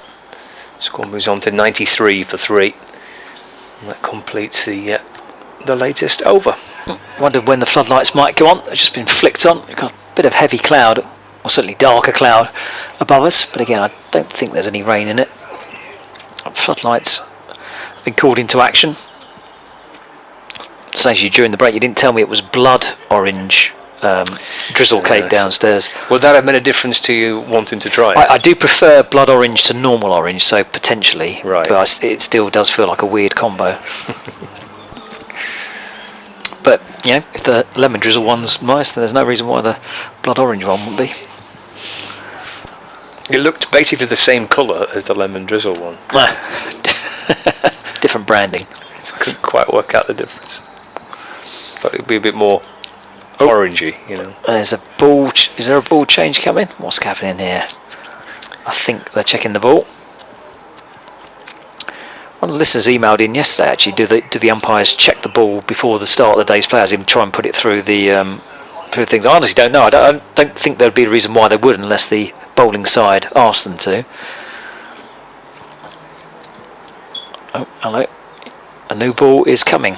Score moves on to 93 for 3. And that completes the latest over. Wondered when the floodlights might go on. They've just been flicked on. We've got a bit of heavy cloud, or certainly darker cloud above us, but again I don't think there's any rain in it. Floodlights have been called into action. Says you during the break, you didn't tell me it was blood orange drizzle cake downstairs. Would that have made a difference to you wanting to try it? I do prefer blood orange to normal orange, so potentially, right. But it still does feel like a weird combo. But you know, if the lemon drizzle one's nice, then there's no reason why the blood orange one wouldn't be. It looked basically the same colour as the lemon drizzle one. Different branding. I couldn't quite work out the difference. Thought it'd be a bit more orangey, you know. There's a ball. Is there a ball change coming? What's happening here? I think they're checking the ball. One of the listeners emailed in yesterday. Actually, do the umpires check the ball before the start of the day's play, as in try and put it through the through things? I honestly don't know. I don't think there'd be a reason why they would, unless the bowling side asked them to. Oh, hello. A new ball is coming.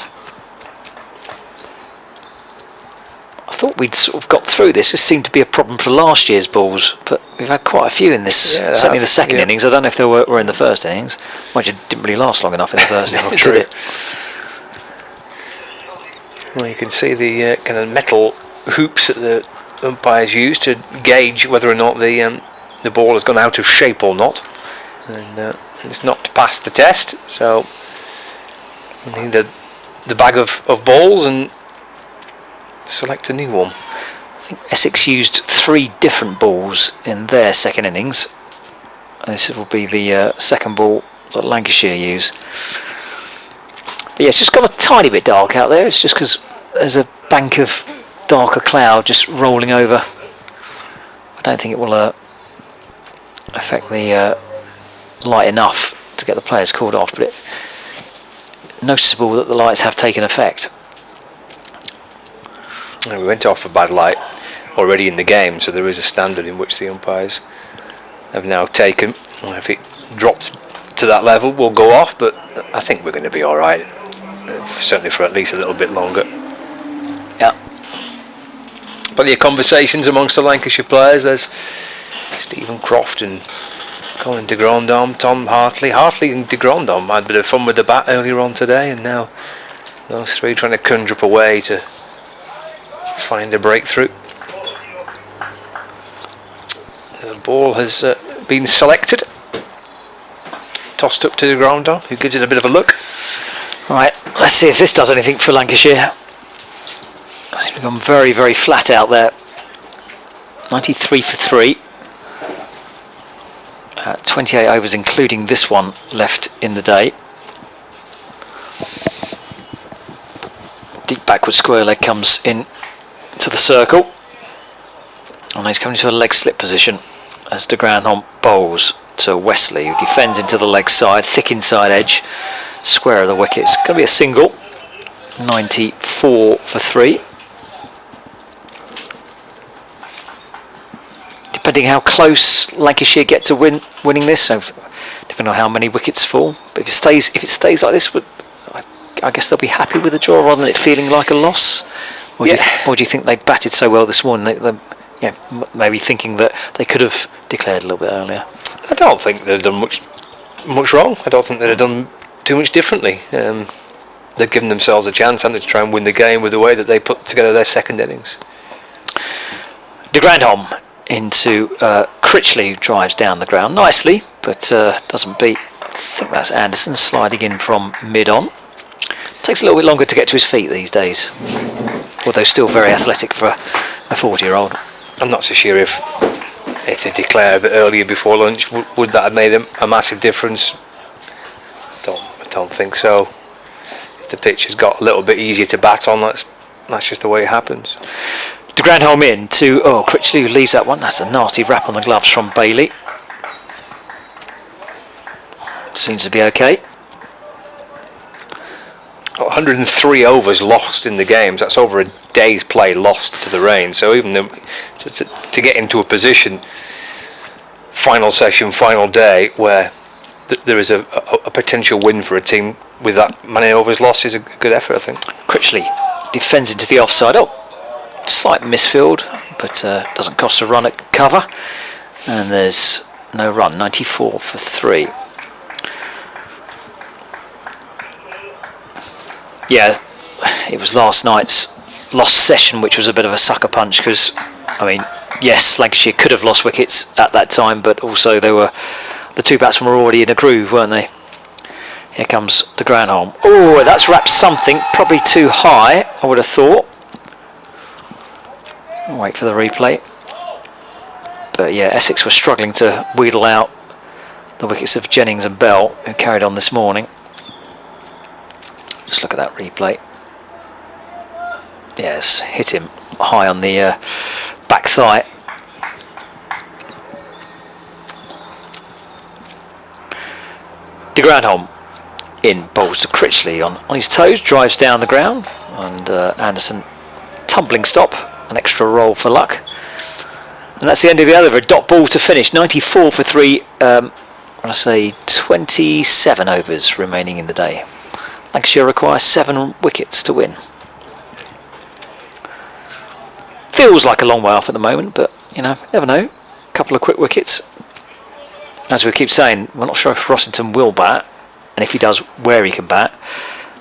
I thought we'd sort of got through this. This seemed to be a problem for last year's balls, but we've had quite a few in this, certainly the second innings. I don't know if they were in the first innings. Mind you, it didn't really last long enough in the first innings, did it? Well, you can see the kind of metal hoops that the umpires use to gauge whether or not the ball has gone out of shape or not. And it's not passed the test, so we need the bag of balls and select a new one. I think Essex used 3 different balls in their second innings. And this will be the second ball that Lancashire use. But yeah, it's just got a tiny bit dark out there. It's just because there's a bank of darker cloud just rolling over. I don't think it will affect the light enough to get the players called off, but it's noticeable that the lights have taken effect. And we went off for bad light already in the game, so there is a standard in which the umpires have now taken. If it drops to that level, we'll go off, but I think we're going to be all right, certainly for at least a little bit longer. Yeah. But the conversations amongst the Lancashire players, there's Stephen Croft and Colin de Grandhomme, Tom Hartley. Hartley and de Grandhomme had a bit of fun with the bat earlier on today, and now those three trying to conjure up a way to find a breakthrough. The ball has been selected, tossed up to de Grandhomme, who gives it a bit of a look. Right, let's see if this does anything for Lancashire. It's become very, very flat out there. 93 for 3. 28 overs, including this one, left in the day. Deep backward square leg comes in to the circle. And he's coming to a leg slip position as de Grandhomme bowls to Wesley, who defends into the leg side, thick inside edge, square of the wicket. It's going to be a single. 94 for 3. Depending how close Lancashire get to winning this, so depending on how many wickets fall. But if it stays like this, I guess they'll be happy with the draw rather than it feeling like a loss. Or do you think they batted so well this morning? They maybe thinking that they could have declared a little bit earlier. I don't think they've done much wrong. I don't think they've done too much differently. They've given themselves a chance, haven't they, to try and win the game with the way that they put together their second innings. De Grandhomme into Critchley, who drives down the ground nicely, but doesn't beat. I think that's Anderson sliding in from mid-on. Takes a little bit longer to get to his feet these days, although still very athletic for a 40-year-old. I'm not so sure if they declare a bit earlier before lunch, would that have made a massive difference? I don't think so. If the pitch has got a little bit easier to bat on, that's just the way it happens. De Grandhomme in to Critchley, who leaves that one. That's a nasty wrap on the gloves from Bailey. Seems to be okay. 103 overs lost in the games. That's over a day's play lost to the rain. So even to get into a position, final session, final day, where there is a potential win for a team with that many overs lost is a good effort, I think. Critchley defends into the offside. Slight misfield, but doesn't cost a run at cover. And there's no run. 94 for 3. Yeah, it was last night's lost session which was a bit of a sucker punch, because yes, Lancashire could have lost wickets at that time, but also the two batsmen were already in a groove, weren't they? Here comes de Grandhomme. Oh, that's wrapped something, probably too high, I would have thought. I'll wait for the replay. But yeah, Essex were struggling to wheedle out the wickets of Jennings and Bell, who carried on this morning. Just look at that replay. Yes, hit him high on the back thigh. De Grandhomme in, bowls to Critchley on his toes, drives down the ground, and Anderson tumbling stop, an extra roll for luck. And that's the end of the over. A dot ball to finish. 94 for 3. I say 27 overs remaining in the day. Lancashire requires 7 wickets to win. Feels like a long way off at the moment, but never know. A couple of quick wickets. As we keep saying, we're not sure if Rossington will bat, and if he does, where he can bat.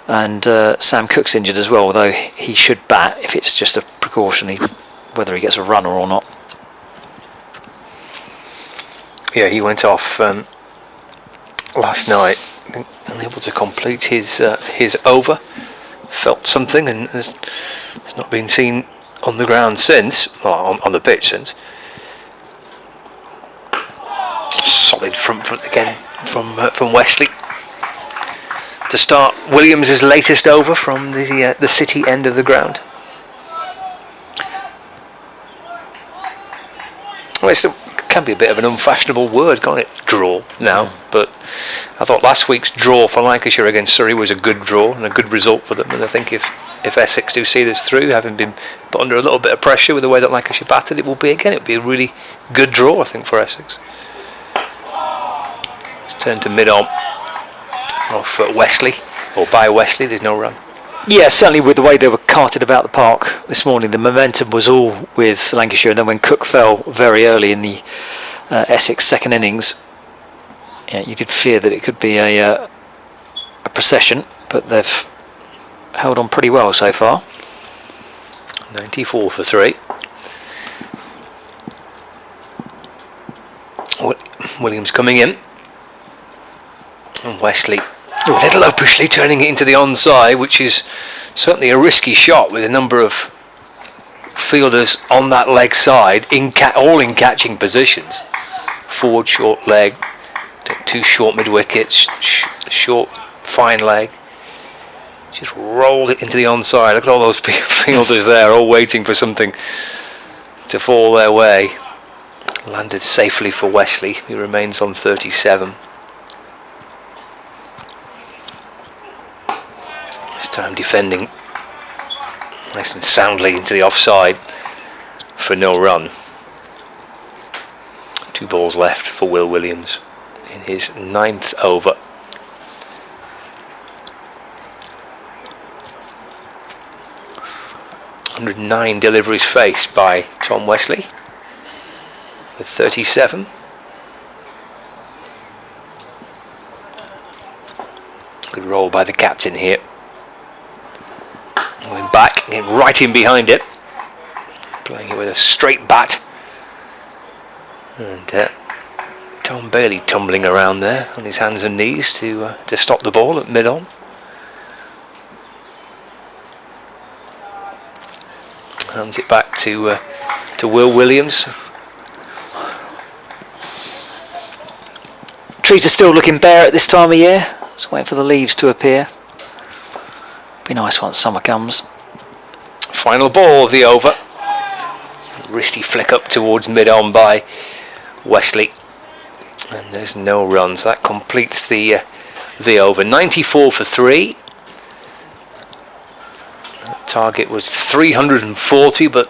And Sam Cook's injured as well, although he should bat if it's just a precautionary, whether he gets a runner or not. Yeah, he went off last night, unable to complete his over. Felt something and has not been seen on the ground since, well, on the pitch since. Solid front again from Wesley to start Williams' latest over from the City end of the ground. Well, it can be a bit of an unfashionable word, can't it? Draw now, but I thought last week's draw for Lancashire against Surrey was a good draw and a good result for them. And I think if Essex do see this through, having been put under a little bit of pressure with the way that Lancashire battered, it will be a really good draw, I think, for Essex. Let's turn to mid-on off Wesley, or by Wesley. There's no run. Yeah, certainly with the way they were carted about the park this morning, the momentum was all with Lancashire, and then when Cook fell very early in the Essex second innings, yeah, you did fear that it could be a procession, but they've held on pretty well so far. 94 for 3. Williams coming in, and Wesley a little opishly turning it into the onside, which is certainly a risky shot with a number of fielders on that leg side, all in catching positions. Forward short leg, two short mid wickets, short fine leg. Just rolled it into the onside. Look at all those fielders there, all waiting for something to fall their way. Landed safely for Wesley, he remains on 37. This time defending nice and soundly into the offside for no run. 2 balls left for Will Williams in his 9th over. (109) deliveries faced by Tom Wesley with 37. Good roll by the captain here. Going back, getting right in behind it, playing it with a straight bat, and Tom Bailey tumbling around there on his hands and knees to stop the ball at mid-on. Hands it back to Will Williams. Trees are still looking bare at this time of year. Just waiting for the leaves to appear. Be nice once summer comes. Final ball of the over. Wristy flick up towards mid-on by Wesley, and there's no runs. That completes the over. 94 for 3. That target was 340, but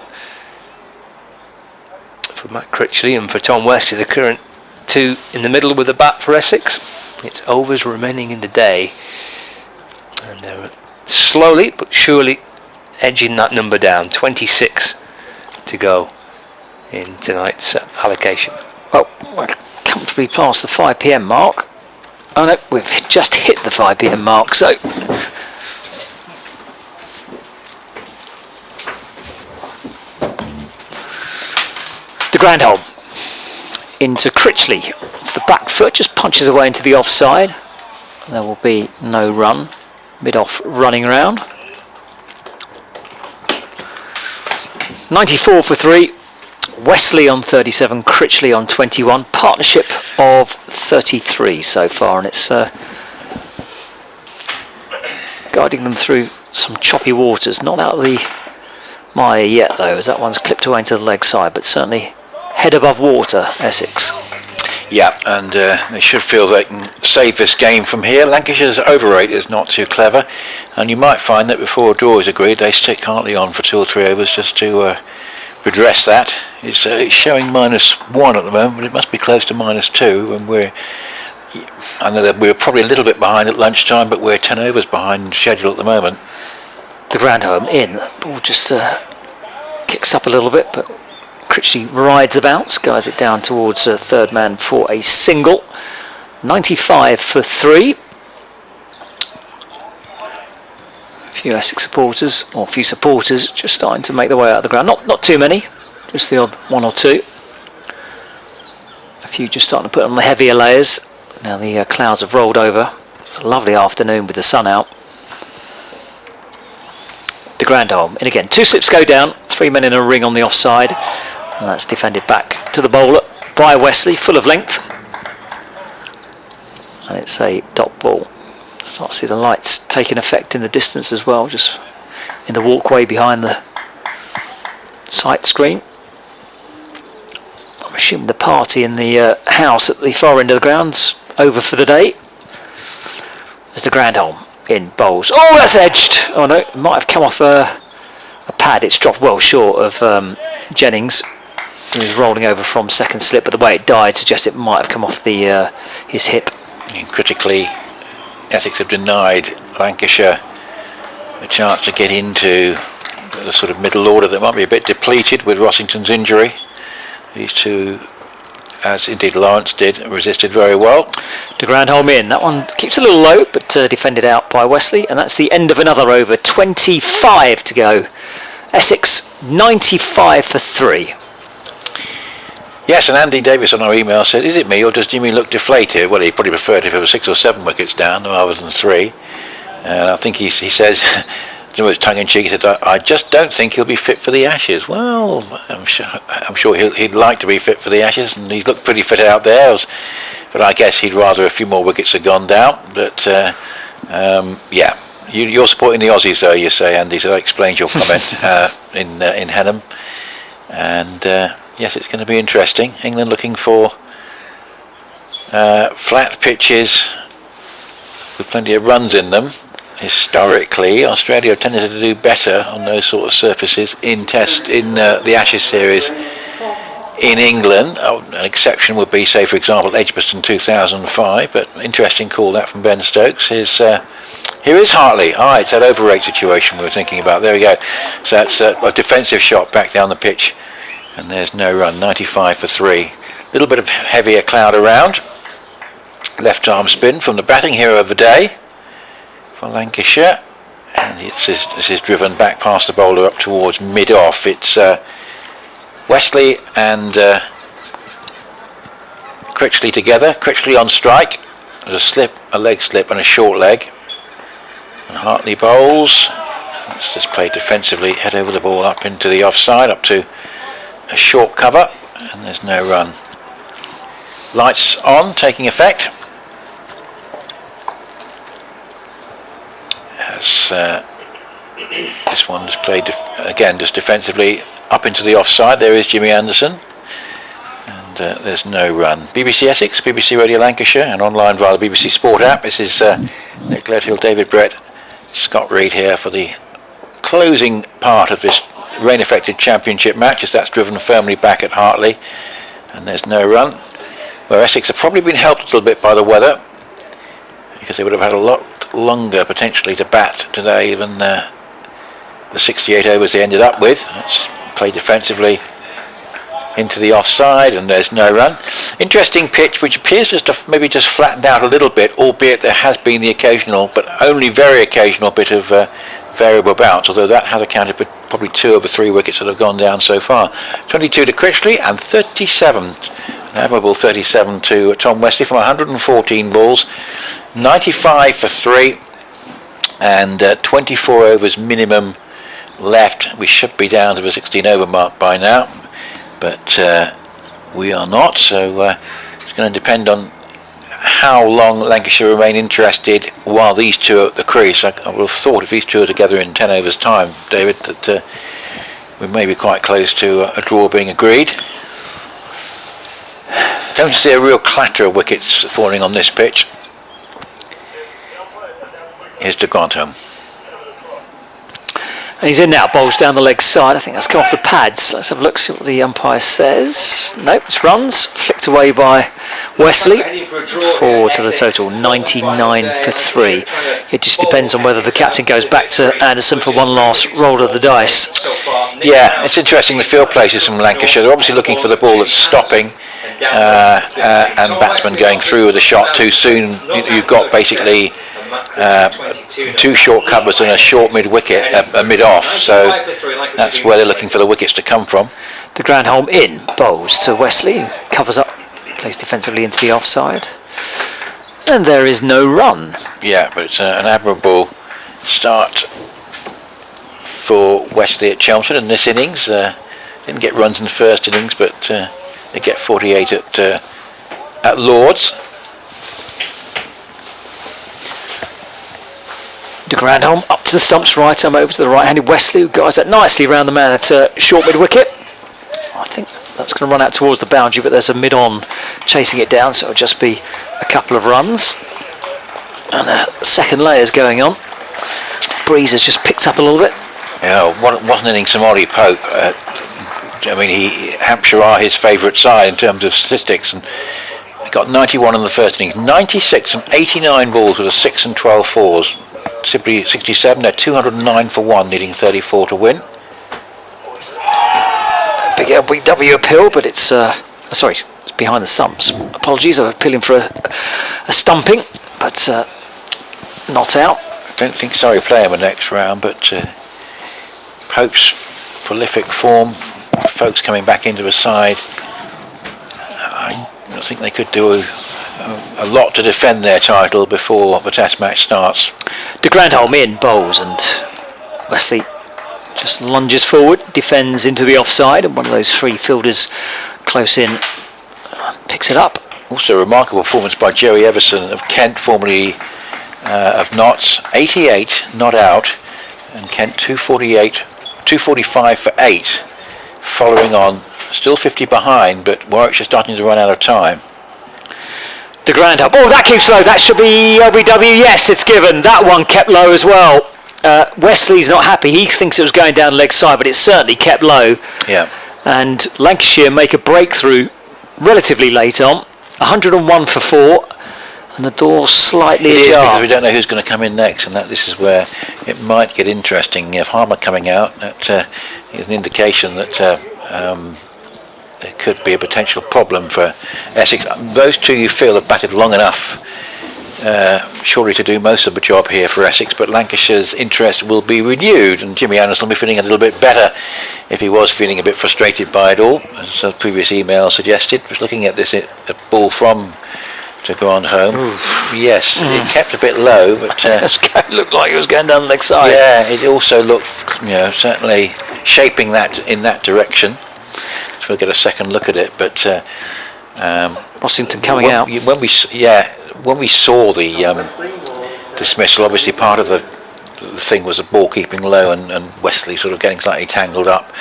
for Matt Critchley and for Tom Wesley, the current 2 in the middle with the bat for Essex, it's overs remaining in the day, and they're slowly but surely edging that number down. 26 to go in tonight's allocation. Well, we're comfortably past the 5 p.m. mark. Oh no, we've just hit the 5 p.m. mark, so the Grandhomme into Critchley off the back foot, just punches away into the offside. There will be no run. Mid-off running around. 94 for 3. Wesley on 37, Critchley on 21. Partnership of 33 so far, and it's guiding them through some choppy waters. Not out of the mire yet though, as that one's clipped away into the leg side, but certainly head above water, Essex. Yeah, and they should feel they can save this game from here. Lancashire's over rate is not too clever, and you might find that before a draw is agreed, they stick Hartley on for 2 or 3 overs just to redress that. It's showing -1 at the moment, but it must be close to -2, and I know that we're probably a little bit behind at lunchtime, but we're 10 overs behind schedule at the moment. The Grandhomme in, ball just kicks up a little bit, but Critchley rides the bounce, guides it down towards third man for a single. 95 for 3. A few Essex supporters, or a few supporters, just starting to make their way out of the ground. Not too many, just the odd 1 or 2. A few just starting to put on the heavier layers. Now the clouds have rolled over. It's a lovely afternoon with the sun out. The Grandhomme in again. 2 slips go down, 3 men in a ring on the offside, and that's defended back to the bowler by Wesley, full of length, and it's a dot ball. Start to see the lights taking effect in the distance as well, just in the walkway behind the sight screen. I'm assuming the party in the house at the far end of the ground's over for the day. There's the Grandhomme in bowls. Oh, that's edged. Oh no, it might have come off a pad. It's dropped well short of Jennings, who was rolling over from second slip, but the way it died suggests it might have come off the his hip. And critically, Essex have denied Lancashire a chance to get into the sort of middle order that might be a bit depleted with Rossington's injury. These two, as indeed Lawrence did, resisted very well. De Grandhomme in. That one keeps a little low, but defended out by Wesley, and that's the end of another over. 25 to go. Essex 95 for 3. Yes, and Andy Davis on our email said, is it me or does Jimmy look deflated? Well, he probably preferred if it was 6 or 7 wickets down rather than 3. And I think he says, tongue-in-cheek, he said, I just don't think he'll be fit for the Ashes. Well, I'm sure he'd like to be fit for the Ashes, and he looked pretty fit out there. But I guess he'd rather a few more wickets had gone down. But, yeah, you're supporting the Aussies, though, you say, Andy, so that explains your comment in Henham. And... yes, it's going to be interesting. England looking for flat pitches with plenty of runs in them. Historically, Australia have tended to do better on those sort of surfaces in the Ashes series in England. An exception would be, say, for example, Edgbaston 2005. But interesting call that from Ben Stokes. Here is Hartley. It's that overrate situation we were thinking about. There we go. So that's a defensive shot back down the pitch. And there's no run, 95 for 3. Little bit of heavier cloud around. Left arm spin from the batting hero of the day for Lancashire. And this is driven back past the bowler up towards mid-off. It's Wesley and Critchley together. Critchley on strike. There's a leg slip and a short leg. And Hartley bowls. Let's just play defensively, head over the ball up into the offside, up to a short cover, and there's no run. Lights on, taking effect. As this one is played again just defensively up into the offside. There is Jimmy Anderson, and there's no run. BBC Essex, BBC Radio Lancashire, and online via the BBC Sport app. This is Nick Gledhill, David Brett, Scott Reed here for the closing part of this rain-affected championship match, as that's driven firmly back at Hartley, and there's no run. Where Essex have probably been helped a little bit by the weather, because they would have had a lot longer potentially to bat today than the 68 overs they ended up with. Let's play defensively into the offside, and there's no run. Interesting pitch, which appears just to maybe just flattened out a little bit, albeit there has been the occasional, but only very occasional bit of variable bounce, although that has accounted for probably 2 over 3 wickets that have gone down so far. 22 to Critchley and 37, an admirable 37 to Tom Wesley from 114 balls, 95 for 3, and 24 overs minimum left. We should be down to the 16 over mark by now, but we are not, so it's going to depend on how long Lancashire remain interested while these two are at the crease. I would have thought if these two are together in 10 overs time, David, that we may be quite close to a draw being agreed. Don't see a real clatter of wickets falling on this pitch. Here's de Grandhomme. And he's in now, bowls down the leg side. I think that's come off the pads. Let's have a look, see what the umpire says. Nope, it's runs. Flicked away by Wesley. 4 to the total, 99 for 3. It just depends on whether the captain goes back to Anderson for one last roll of the dice. Yeah, it's interesting, the field places from Lancashire. They're obviously looking for the ball that's stopping, and batsmen going through with a shot too soon. You've got basically 2 short covers and a short mid-wicket, mid-off, so that's where they're looking for the wickets to come from. De Grandhomme in, bowls to Wesley, who covers up, plays defensively into the offside, and there is no run. Yeah, but it's an admirable start for Wesley at Chelmsford in this innings. Didn't get runs in the first innings, but they get 48 at Lord's. De Grandhomme up to the stumps right, I'm over to the right-handed Wesley, who guides that nicely around the man at short mid-wicket. I think that's going to run out towards the boundary, but there's a mid-on chasing it down, so it'll just be a couple of runs. And a second layer's going on. Breeze has just picked up a little bit. Yeah, what an innings from Ollie Pope. I mean, Hampshire are his favourite side in terms of statistics, and he got 91 in the first innings, 96 from 89 balls with a 6 and 12 fours. Simply 67, they're 209 for 1, needing 34 to win. Big LBW appeal, but it's sorry, it's behind the stumps. Apologies, I'm appealing for a stumping, but not out. I don't think Surrey play him in the next round, but Pope's prolific form, folks coming back into the side, I think they could do a lot to defend their title before the test match starts. De Grandhomme in bowls, and Wesley just lunges forward, defends into the offside, and one of those three fielders close in picks it up. Also a remarkable performance by Jerry Everson of Kent, formerly of Notts, 88 not out, and Kent 245 for 8, following on, still 50 behind, but Warwickshire starting to run out of time. De Grandhomme, oh, that keeps low, that should be LBW, yes, it's given, that one kept low as well. Wesley's not happy, he thinks it was going down leg side, but it certainly kept low. Yeah. And Lancashire make a breakthrough relatively late on, 101 for 4, and the door slightly ajar. Because we ajar. don't know who's going to come in next, and this is where it might get interesting. If Harmer coming out, that is an indication that there could be a potential problem for Essex. Those two you feel have batted long enough, surely to do most of the job here for Essex, but Lancashire's interest will be renewed, and Jimmy Anderson will be feeling a little bit better if he was feeling a bit frustrated by it all, as a previous email suggested. Was looking at this ball from to Grandhomme. Yes, it kept a bit low, but It looked like it was going down the leg side. yeah, it also looked, certainly shaping that in that direction. So we'll get a second look at it, but Rossington coming out. When we saw the dismissal, obviously part of the thing was the ball keeping low and Wesley sort of getting slightly tangled up.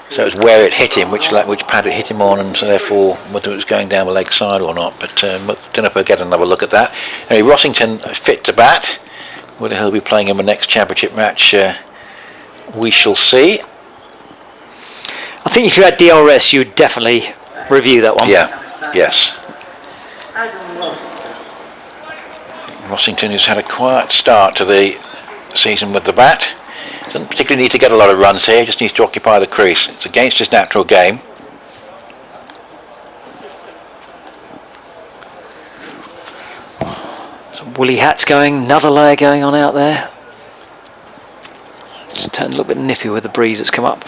So it was where it hit him, which pad it hit him on, and so therefore whether it was going down the leg side or not. But don't know if we'll get another look at that. Anyway, Rossington fit to bat. Whether he'll be playing in the next championship match, we shall see. I think if you had DRS, you would definitely review that one. Yeah, yes. Rossington has had a quiet start to the season with the bat. Doesn't particularly need to get a lot of runs here, just needs to occupy the crease. It's against his natural game. Some woolly hats going, another layer going on out there. It's turned a little bit nippy with the breeze that's come up.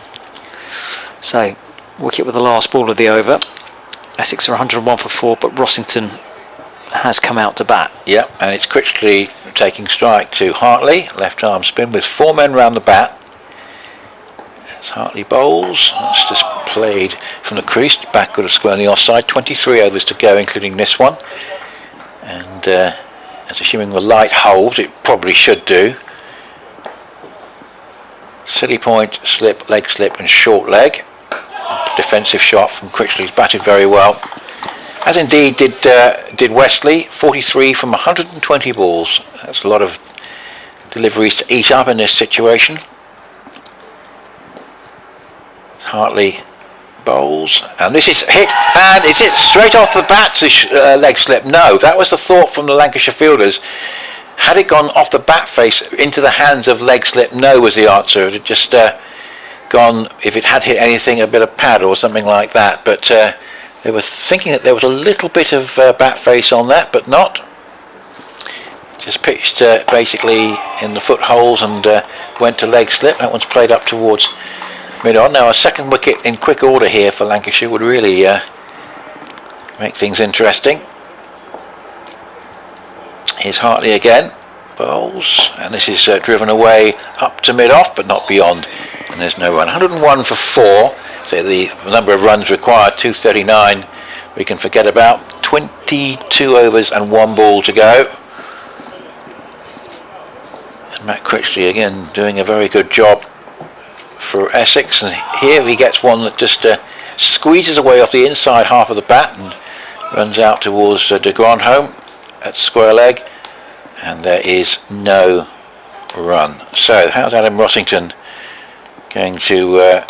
So, wicket with the last ball of the over. Essex are 101 for 4, but Rossington has come out to bat. Yeah, and it's Critchley taking strike to Hartley, left arm spin with 4 men round the bat. As Hartley bowls, that's just played from the crease, backward of square on the offside, 23 overs to go including this one. And as assuming the light holds, it probably should do. Silly point, slip, leg slip and short leg. Defensive shot from Critchley, he's batted very well. As indeed did Wesley, 43 from 120 balls. That's a lot of deliveries to eat up in this situation. Hartley bowls, and this is hit, and is it straight off the bat to leg slip? No, that was the thought from the Lancashire fielders. Had it gone off the bat face into the hands of leg slip? No was the answer. It had just gone, if it had hit anything, a bit of pad or something like that, but they were thinking that there was a little bit of bat face on that, but not. Just pitched basically in the footholes and went to leg slip. That one's played up towards mid-on. Now a second wicket in quick order here for Lancashire would really make things interesting. Here's Hartley again. Bowls, and this is driven away up to mid-off, but not beyond. And there's no run. 101 for 4. So the number of runs required, 239, we can forget about. 22 overs and 1 ball to go. Matt Critchley again doing a very good job for Essex, and here he gets one that just squeezes away off the inside half of the bat and runs out towards de Grandhomme at square leg, and there is no run. So how's Adam Rossington going to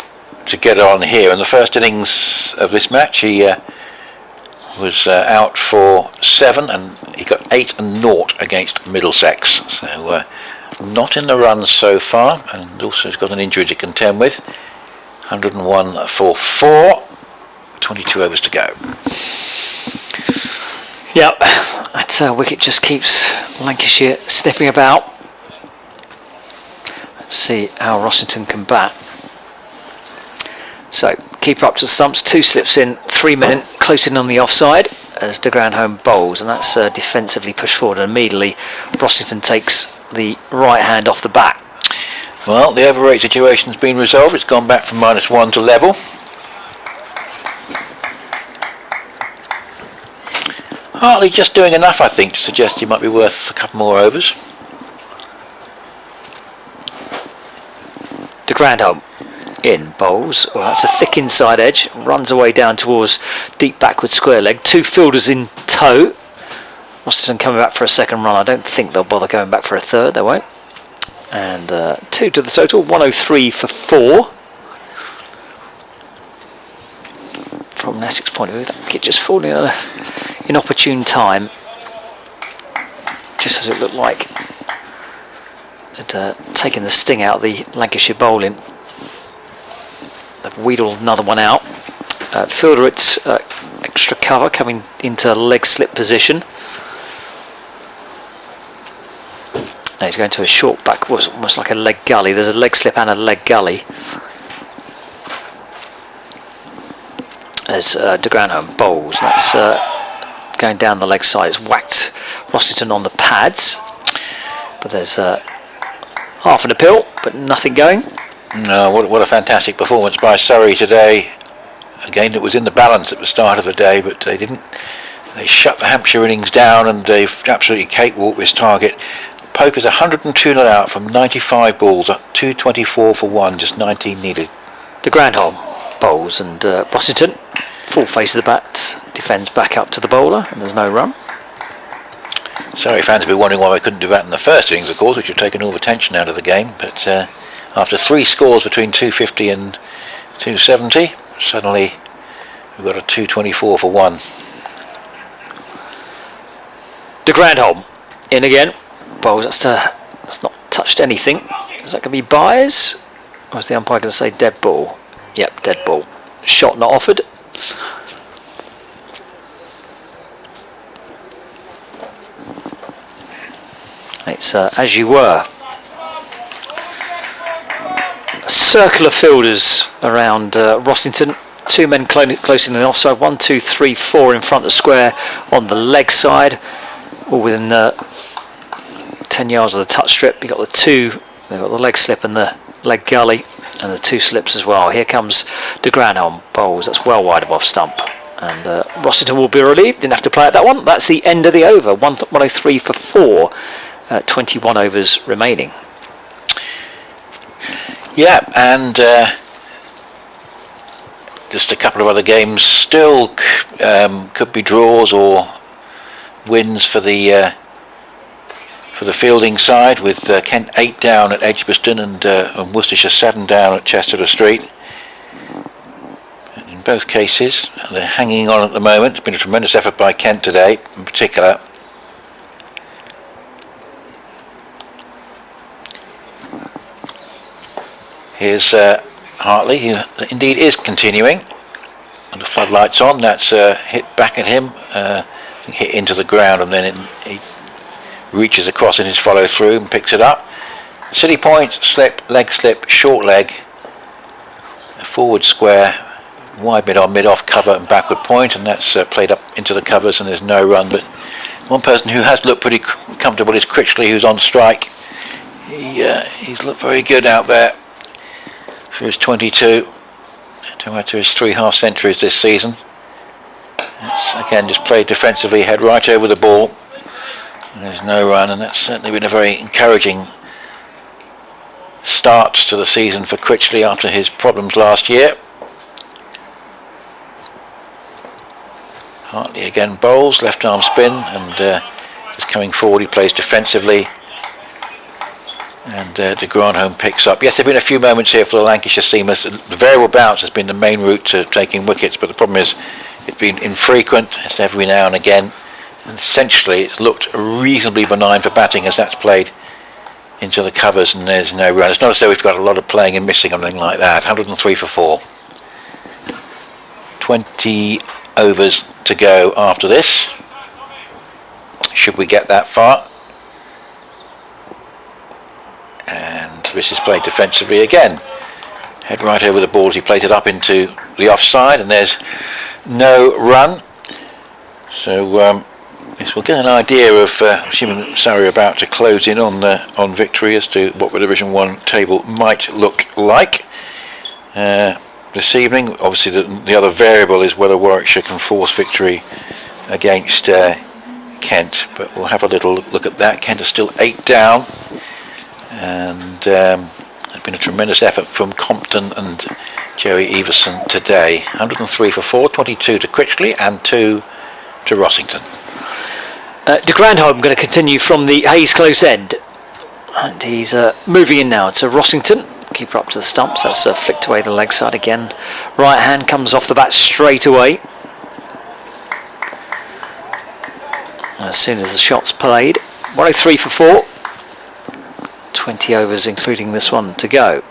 get on here? In the first innings of this match he was out for 7 and he got 8 and 0 against Middlesex, so not in the runs so far, and also has got an injury to contend with. 101 for 4, 22 overs to go. Yep, that wicket just keeps Lancashire sniffing about. Let's see how Rossington can bat. So, keeper up to the stumps, 2 slips in, 3 men in, close in on the offside as de Grandhomme bowls, and that's defensively pushed forward, and immediately Rossington takes the right hand off the bat. Well, the over 8 situation's been resolved. It's gone back from -1 to level. Hartley just doing enough, I think, to suggest he might be worth a couple more overs. De Grandhomme in bowls. Well, that's a thick inside edge, runs away down towards deep backward square leg. 2 fielders in tow. Rossington coming back for a second run. I don't think they'll bother going back for a third, they won't. And 2 to the total, 103 for 4. From an Essex point of view, that wicket just falling at an inopportune time, just as it looked like had taken the sting out of the Lancashire bowling. They've wheedled another one out. Fielder at extra cover, coming into leg slip position. Now he's going to a short back, was almost like a leg gully. There's a leg slip and a leg gully as de Grandhomme bowls. That's going down the leg side. It's whacked Rossington on the pads, but there's half an appeal, but nothing going. No, what a fantastic performance by Surrey today. Again, it was in the balance at the start of the day, but they didn't. They shut the Hampshire innings down, and they've absolutely cakewalked this target. Pope is 102 not out from 95 balls, 224 for 1, just 19 needed. De Grandhomme bowls, and Rossington, full face of the bat, defends back up to the bowler, and there's no run. Surrey fans will be wondering why they couldn't do that in the first innings, of course, which have taken all the tension out of the game. But after 3 scores between 250 and 270, suddenly we've got a 224 for 1. De Grandhomme in again. Bowls, that's not touched anything. Is that going to be buys? Or is the umpire going to say dead ball? Yep, dead ball. Shot not offered. It's as you were. A circle of fielders around Rossington. 2 men close in the offside. 1, 2, 3, 4 in front of square on the leg side. All within 10 yards of the touch strip. You've got the 2, they've got the leg slip and the leg gully, and the 2 slips as well. Here comes de Grandhomme bowls. That's well wide of off stump. And Rossington will be relieved. Didn't have to play at that one. That's the end of the over. 103 for 4. 21 overs remaining. Yeah, and just a couple of other games still could be draws or wins for the fielding side, with Kent 8 down at Edgbaston and Worcestershire 7 down at Chester Street. And in both cases they're hanging on at the moment. It's been a tremendous effort by Kent today in particular. Here's Hartley, who indeed is continuing, and the floodlights on. That's hit back at him, hit into the ground, and then he reaches across in his follow through and picks it up. City point, slip, short leg, forward square, wide mid on, mid off, cover and backward point, and that's played up into the covers, and there's no run. But one person who has looked pretty comfortable is Critchley, who's on strike. He's looked very good out there for his 22 to his 3 half centuries this season. It's again just played defensively, head right over the ball, and there's no run, and that's certainly been a very encouraging start to the season for Critchley after his problems last year. Hartley again bowls, left arm spin, and is coming forward. He plays defensively, and the Grandhomme picks up. Yes, there have been a few moments here for the Lancashire seamers. The variable bounce has been the main route to taking wickets, but the problem is it's been infrequent. It's every now and again, and essentially it's looked reasonably benign for batting as that's played into the covers and there's no run. It's not as though we've got a lot of playing and missing or anything like that. 103 for 4. 20 overs to go after this, should we get that far. And this is played defensively again. Head right over the ball as he plays it up into the offside, and there's no run. So yes, we'll get an idea of, assuming that Surrey are about to close in on victory, as to what the Division 1 table might look like this evening. Obviously the other variable is whether Warwickshire can force victory against Kent, but we'll have a little look at that. Kent are still 8 down, and there's been a tremendous effort from Compton and Jerry Everson today. 103 for 4, 22 to Critchley and 2 to Rossington. De Grandhomme going to continue from the Hayes close end, and he's moving in now to Rossington. Keeper up to the stumps. That's flicked away the leg side again. Right hand comes off the bat straight away as soon as the shot's played. 103 for 4. 20 overs including this one to go.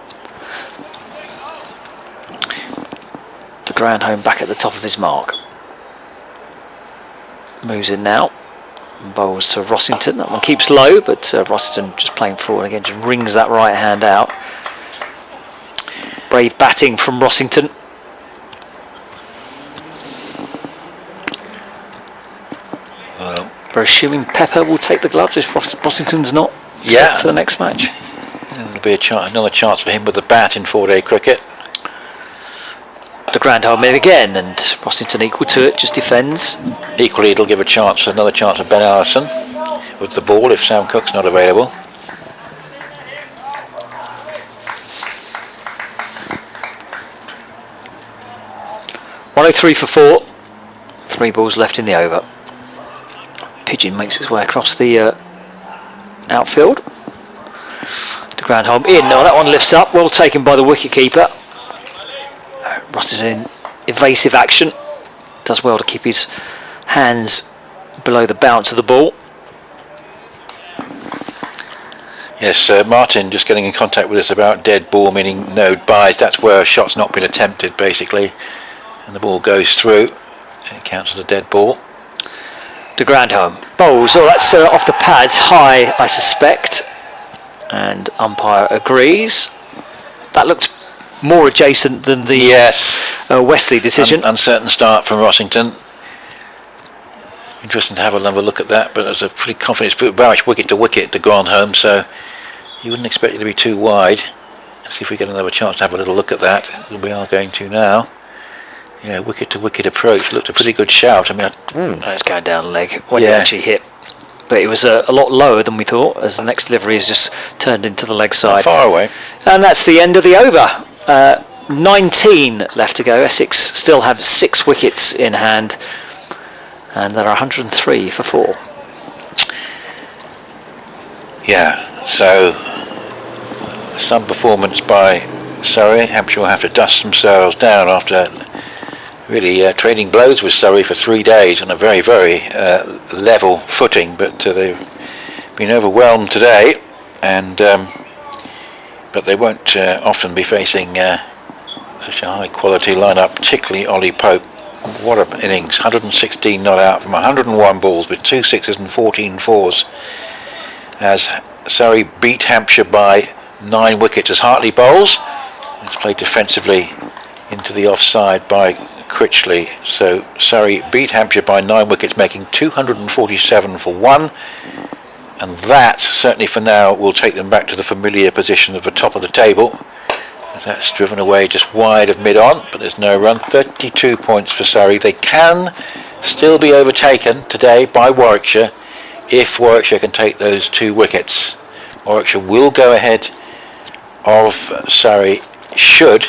De Grandhomme back at the top of his mark. Moves in now. Bowls to Rossington. That one keeps low, but Rossington just playing forward again, just rings that right hand out. Brave batting from Rossington. We're assuming Pepper will take the gloves if Rossington's not fit for the next match. There'll be another chance for him with the bat in 4-day cricket. De Grandhomme in again, and Rossington equal to it, just defends. Equally, it'll give another chance for Ben Allison with the ball if Sam Cook's not available. .103 for 4. 3 balls left in the over. Pigeon makes his way across the outfield. De Grandhomme in. Oh, that one lifts up. Well taken by the wicketkeeper. Rossington in evasive action. Does well to keep his hands below the bounce of the ball. Yes, Martin just getting in contact with us about dead ball, meaning no buys. That's where a shot's not been attempted, basically, and the ball goes through. It counts as a dead ball. De Grandhomme bowls. Oh, that's off the pads, high, I suspect, and umpire agrees. That looked more adjacent than the Wesley decision. Uncertain start from Rossington. Interesting to have another look at that, but it's a pretty confident, it's very much wicket to wicket to Grandhomme, so you wouldn't expect it to be too wide. Let's see if we get another chance to have a little look at that. We are going to now. Yeah, wicket to wicket approach looked a pretty good shout. I mean, it's going down leg when it actually hit, but it was a lot lower than we thought, as the next delivery has just turned into the leg side. Not far away. And that's the end of the over. 19 left to go. Essex still have 6 wickets in hand, and there are 103 for 4. Yeah, so some performance by Surrey. Hampshire will have to dust themselves down after really trading blows with Surrey for 3 days on a very, very level footing, but they've been overwhelmed today, and but they won't often be facing such a high quality lineup, particularly Ollie Pope. What an innings, 116 not out from 101 balls with 2 sixes and 14 fours, as Surrey beat Hampshire by 9 wickets as Hartley bowls. It's played defensively into the offside by Critchley. So Surrey beat Hampshire by 9 wickets, making 247 for 1. And that, certainly for now, will take them back to the familiar position of the top of the table. That's driven away just wide of mid-on, but there's no run. 32 points for Surrey. They can still be overtaken today by Warwickshire if Warwickshire can take those 2 wickets. Warwickshire will go ahead of Surrey should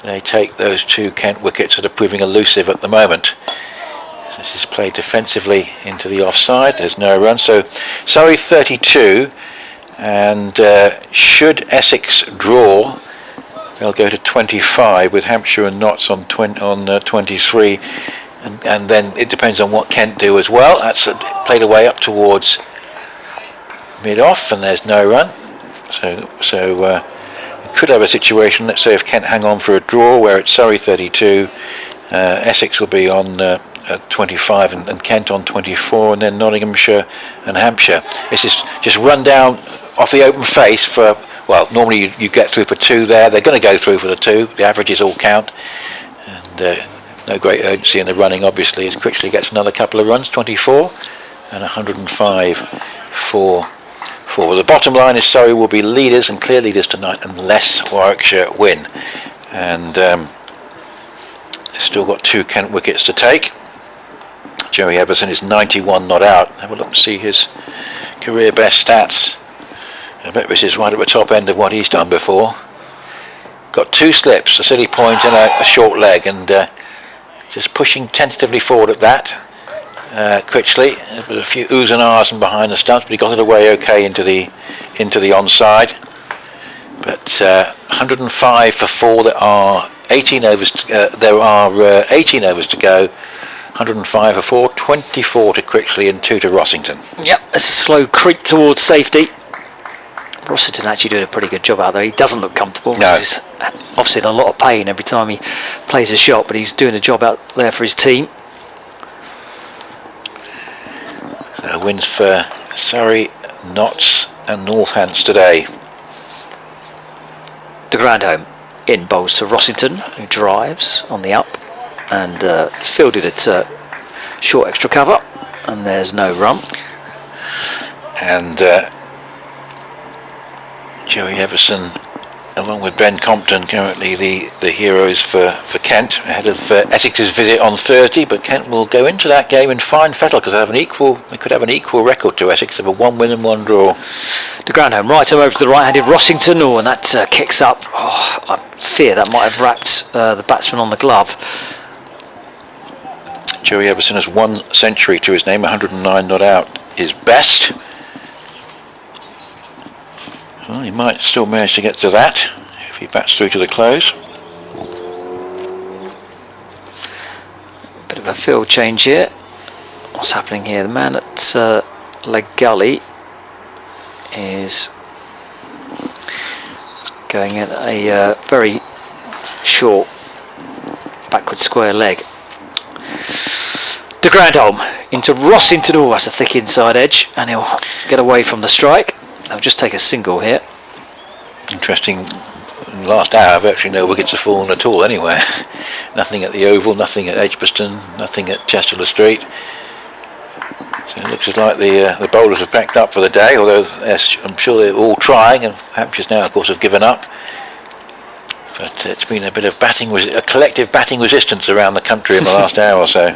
they take those 2 Kent wickets that are proving elusive at the moment. This is played defensively into the offside. There's no run. So Surrey 32, and should Essex draw, they'll go to 25 with Hampshire and Notts on 23, and then it depends on what Kent do as well. That's played away up towards mid-off, and there's no run. So we could have a situation, let's say if Kent hang on for a draw, where it's Surrey 32, Essex will be on 25 and Kent on 24, and then Nottinghamshire and Hampshire. This is just run down off the open face for, well, normally you get through for 2 there. They're going to go through for the 2. The averages all count, and no great urgency in the running, obviously, as Critchley gets another couple of runs, 24 and 105 for 4. The bottom line is Surrey will be leaders and clear leaders tonight unless Warwickshire win, and they've still got 2 Kent wickets to take. Joey Everson is 91 not out. Have a look and see his career best stats. I bet this is right at the top end of what he's done before. Got 2 slips, a silly point and a short leg, and just pushing tentatively forward at that. Critchley, with a few oohs and ahs and behind the stumps, but he got it away okay into the onside. But 105 for 4. There are 18 overs. 18 overs to go. 105 for 4, 24 to Critchley and 2 to Rossington. Yep, it's a slow creep towards safety. Rossington actually doing a pretty good job out there. He doesn't look comfortable. No. He's obviously in a lot of pain every time he plays a shot, but he's doing a job out there for his team. So wins for Surrey, Notts and Northants today. The Grandhomme in bowls to Rossington, who drives on the up, and it's fielded at short extra cover, and there's no run. And Joey Everson, along with Ben Compton, currently the heroes for Kent, ahead of Essex's visit on Thursday. But Kent will go into that game in fine fettle, because they could have an equal record to Essex of a 1 win and 1 draw. The Grandhomme right over to the right-handed Rossington, and that kicks up. Oh, I fear that might have wrapped the batsman on the glove. Joey Everson has 1 century to his name, 109 not out, is best. Well, he might still manage to get to that if he bats through to the close. Bit of a field change here. What's happening here? The man at leg gully is going at a very short backward square leg. De Grandhomme into Rossington. Oh, that's a thick inside edge, and he'll get away from the strike. They'll just take a single here. Interesting, in the last hour virtually no wickets have fallen at all anywhere. Nothing at the Oval, nothing at Edgbaston, nothing at Chester Street. So it looks as like the bowlers have packed up for the day, although I'm sure they're all trying, and Hampshire's now of course have given up. But it's been a bit of a collective batting resistance around the country in the last hour or so.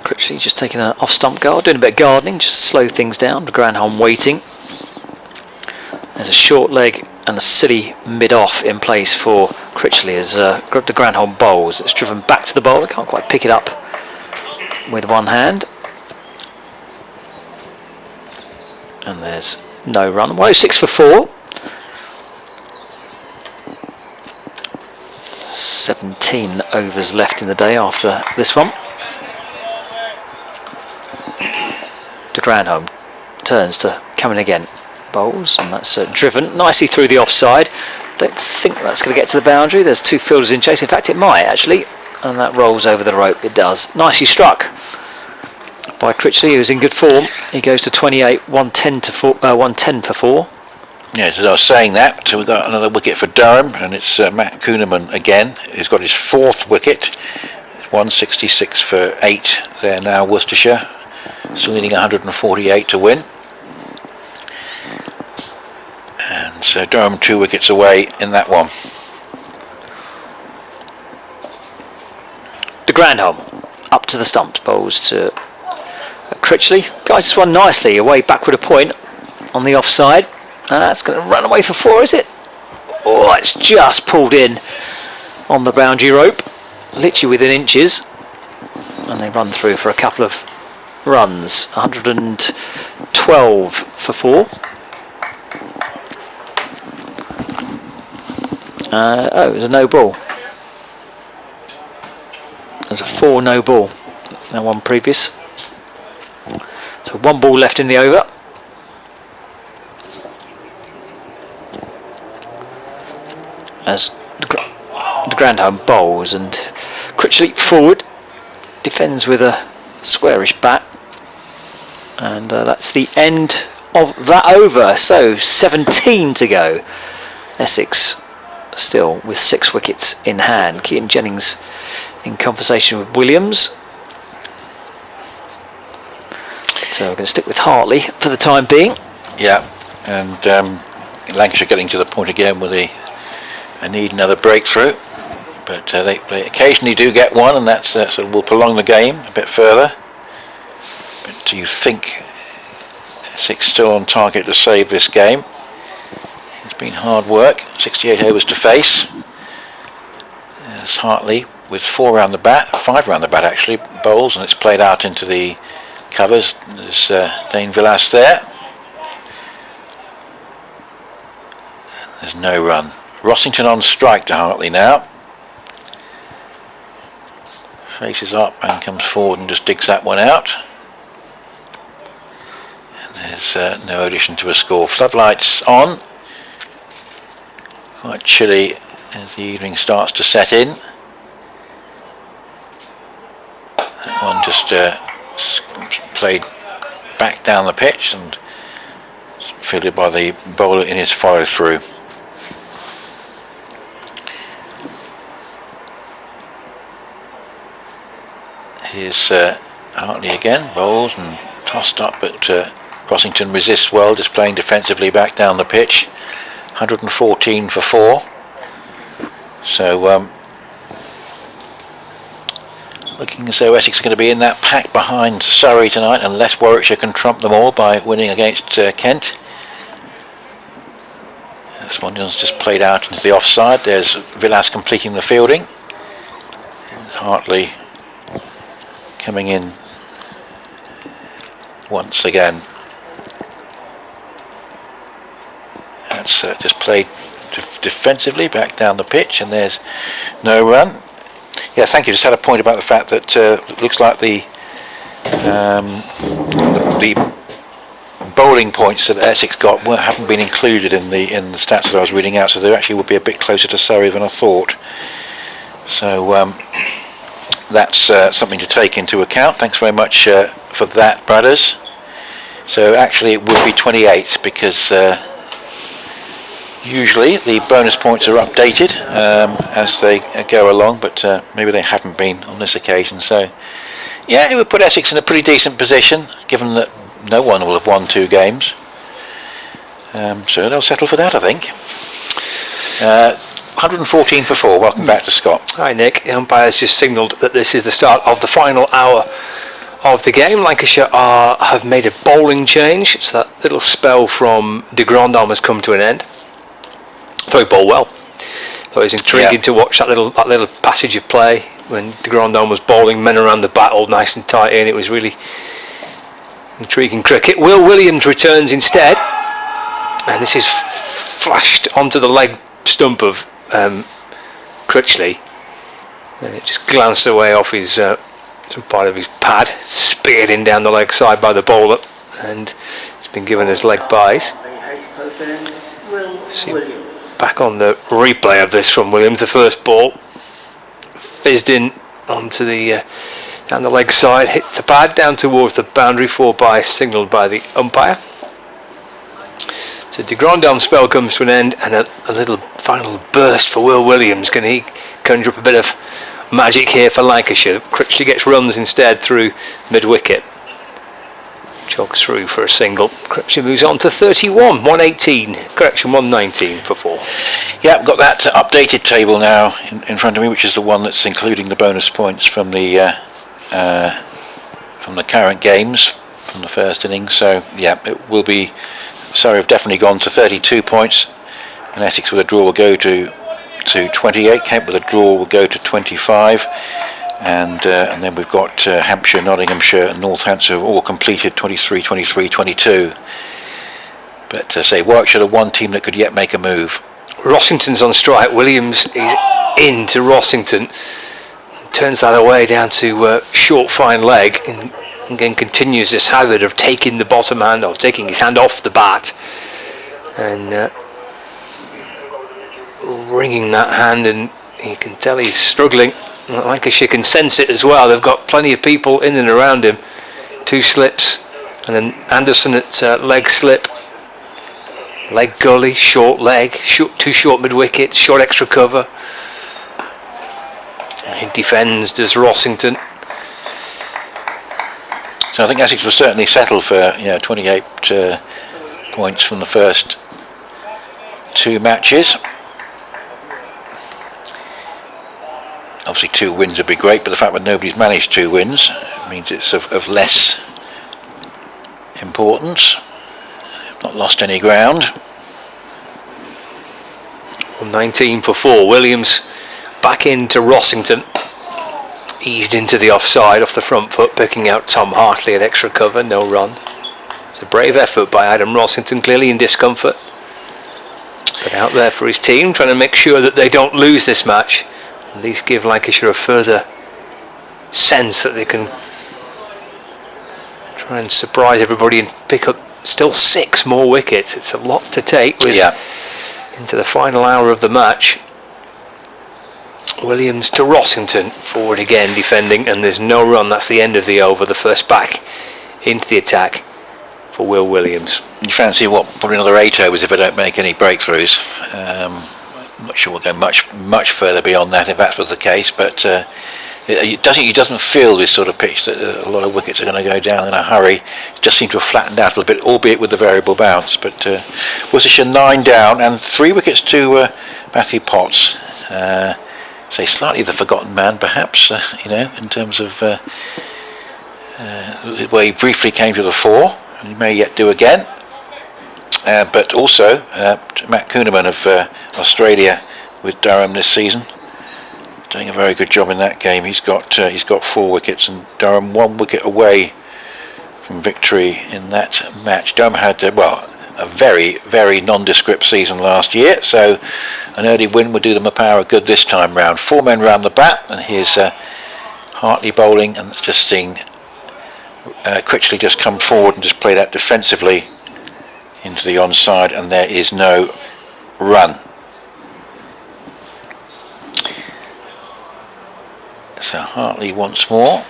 Critchley just taking an off-stump guard, doing a bit of gardening, just to slow things down. The Grandhomme waiting. There's a short leg and a silly mid-off in place for Critchley as the Grandhomme bowls. It's driven back to the bowler, can't quite pick it up with one hand. And there's no run. 106 for 4. 17 overs left in the day after this one. De Grandhomme turns to come in again. Bowls, and that's driven nicely through the offside. Don't think that's going to get to the boundary. There's 2 fielders in chase. In fact, it might actually. And that rolls over the rope. It does. Nicely struck by Critchley, who's in good form. He goes to 28, 110 for 4. Yes, as I was saying that, so we've got another wicket for Durham, and it's Matt Kuhneman again. He's got his 4th wicket. It's 166 for 8 there now, Worcestershire. Still needing 148 to win. And so Durham 2 wickets away in that one. De Grandhomme up to the stumps, bowls to Critchley. Guys just run nicely away back with a point on the offside. And that's going to run away for 4, is it? Oh, it's just pulled in on the boundary rope, literally within inches. And they run through for a couple of runs. 112 for 4. Oh, it was a no ball. There's a 4 no ball. That one previous. So 1 ball left in the over. As the Grandhomme bowls, and Critchley forward, defends with a squarish bat, and that's the end of that over. So 17 to go. Essex still with 6 wickets in hand. Keaton Jennings in conversation with Williams. So we're going to stick with Hartley for the time being. Yeah, and Lancashire getting to the point again where they need another breakthrough, but they occasionally do get one, and that's sort of will prolong the game a bit further. But do you think Essex still on target to save this game? It's been hard work. 68 overs to face. There's Hartley with 4 round the bat, 5 round the bat actually, bowls, and it's played out into the covers. There's Dane Villas there. There's no run. Rossington on strike to Hartley now. Faces up and comes forward and just digs that one out. And there's no addition to a score. Floodlights on. Quite chilly as the evening starts to set in. That one just played back down the pitch and fielded by the bowler in his follow through. Here's Hartley again, bowls and tossed up, but Rossington resists well, just playing defensively back down the pitch. 114 for 4. So looking as though Essex are going to be in that pack behind Surrey tonight, unless Warwickshire can trump them all by winning against Kent. This one is just played out into the offside. There's Villas completing the fielding. And Hartley coming in once again. That's just played defensively back down the pitch, and there's no run. Yeah, thank you. Just had a point about the fact that it looks like the bowling points that Essex got haven't been included in the stats that I was reading out, so they actually would be a bit closer to Surrey than I thought. So that's something to take into account. Thanks very much for that, brothers. So actually it would be 28, because usually the bonus points are updated as they go along, but maybe they haven't been on this occasion. So yeah, it would put Essex in a pretty decent position, given that no one will have won 2 games. So they'll settle for that, I think. 114 for 4. Welcome back to Scott. Hi Nick. The umpire has just signalled that this is the start of the final hour of the game. Lancashire have made a bowling change, so that little spell from de Grandhomme has come to an end. Thought he bowled well. Thought it was intriguing to watch that little passage of play when de Grandhomme was bowling, men around the bat all nice and tight in. It was really intriguing cricket. Will Williams returns instead, and this is flashed onto the leg stump of Critchley, and it just glanced away off his some part of his pad, speared in down the leg side by the bowler, and it's been given as leg byes. See, back on the replay of this from Williams, the first ball fizzed in onto the down the leg side, hit the pad down towards the boundary, 4 by signalled by the umpire. So de Grandhomme's spell comes to an end, and a little final burst for Will Williams. Can he conjure up a bit of magic here for Lancashire? Critchley gets runs instead through mid-wicket. Jogs through for a single. Critchley moves on to 31, 118, correction 119 for 4. Yeah, I've got that updated table now in front of me, which is the one that's including the bonus points from the current games. from the first innings. So yeah, it will be. Surrey have definitely gone to 32 points, and Essex with a draw will go to 28. Kent with a draw will go to 25, and then we've got Hampshire, Nottinghamshire, and Northampton have all completed 23, 23, 22. But say Warwickshire, the one team that could yet make a move. Rossington's on strike. Williams is into Rossington. Turns that away down to short fine leg, and again continues this habit of taking the bottom hand off, taking his hand off the bat, and wringing that hand, and you can tell he's struggling. Lancashire can sense it as well. They've got plenty of people in and around him. 2 slips, and then Anderson at leg slip, leg gully, short leg, 2 short mid wicket, short extra cover. He defends, does Rossington. So I think Essex will certainly settle for 28 points from the first 2 matches. Obviously 2 wins would be great, but the fact that nobody's managed 2 wins means it's of less importance. Not lost any ground. 19 for 4. Williams back into Rossington. Eased into the offside off the front foot, picking out Tom Hartley at extra cover, no run. It's a brave effort by Adam Rossington, clearly in discomfort, but out there for his team, trying to make sure that they don't lose this match. At least give Lancashire a further sense that they can try and surprise everybody and pick up still 6 more wickets. It's a lot to take with into the final hour of the match. Williams to Rossington, forward again defending, and there's no run. That's the end of the over. The first back into the attack for Will Williams. You fancy probably another 8 overs if I don't make any breakthroughs. I'm not sure we'll go much further beyond that if that was the case, but it doesn't feel this sort of pitch that a lot of wickets are going to go down in a hurry. It just seems to have flattened out a little bit, albeit with the variable bounce. But Worcestershire 9 down and 3 wickets to Matthew Potts. Say slightly the forgotten man, perhaps, in terms of where he briefly came to the fore, and he may yet do again. But also Matt Kuhneman of Australia with Durham this season, doing a very good job in that game. He's got 4 wickets, and Durham 1 wicket away from victory in that match. Durham had a very, very nondescript season last year, so an early win would do them a power of good this time round. 4 men round the bat, and here's Hartley bowling, and just seeing Critchley just come forward and just play that defensively into the onside, and there is no run. So Hartley once more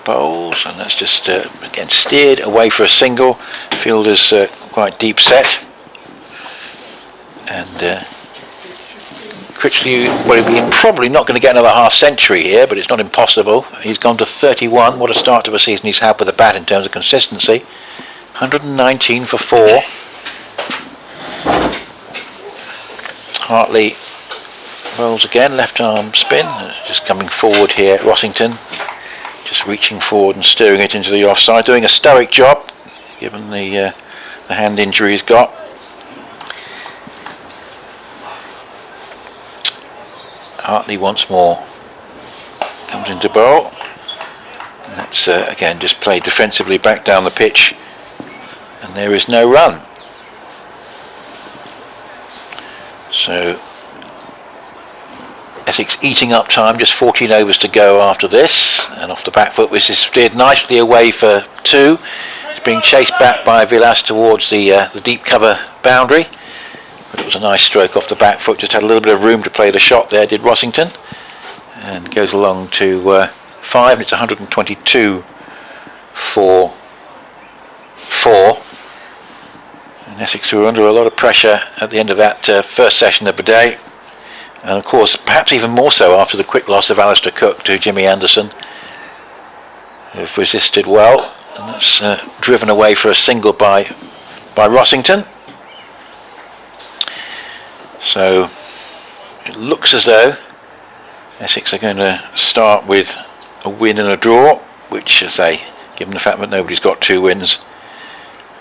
bowls, and that's just again steered away for a single. Fielder's quite deep set, and Critchley, he's probably not going to get another half century here, but it's not impossible. He's gone to 31. What a start to a season he's had with the bat in terms of consistency. 119 for 4. Hartley rolls again, left arm spin, just coming forward here. Rossington just reaching forward and steering it into the offside, doing a stoic job given the hand injury he's got. Hartley once more comes into bowl, and that's again just played defensively back down the pitch, and there is no run. So Essex eating up time, just 14 overs to go after this, and off the back foot, which is steered nicely away for 2. It's being chased back by Villas towards the deep cover boundary, but it was a nice stroke off the back foot. Just had a little bit of room to play the shot there, did Rossington, and goes along to 5, and it's 122 for 4. And Essex were under a lot of pressure at the end of that first session of the day, and of course perhaps even more so after the quick loss of Alistair Cook to Jimmy Anderson, who've resisted well, and that's driven away for a single by Rossington. So it looks as though Essex are going to start with a win and a draw, which, as they given the fact that nobody's got 2 wins,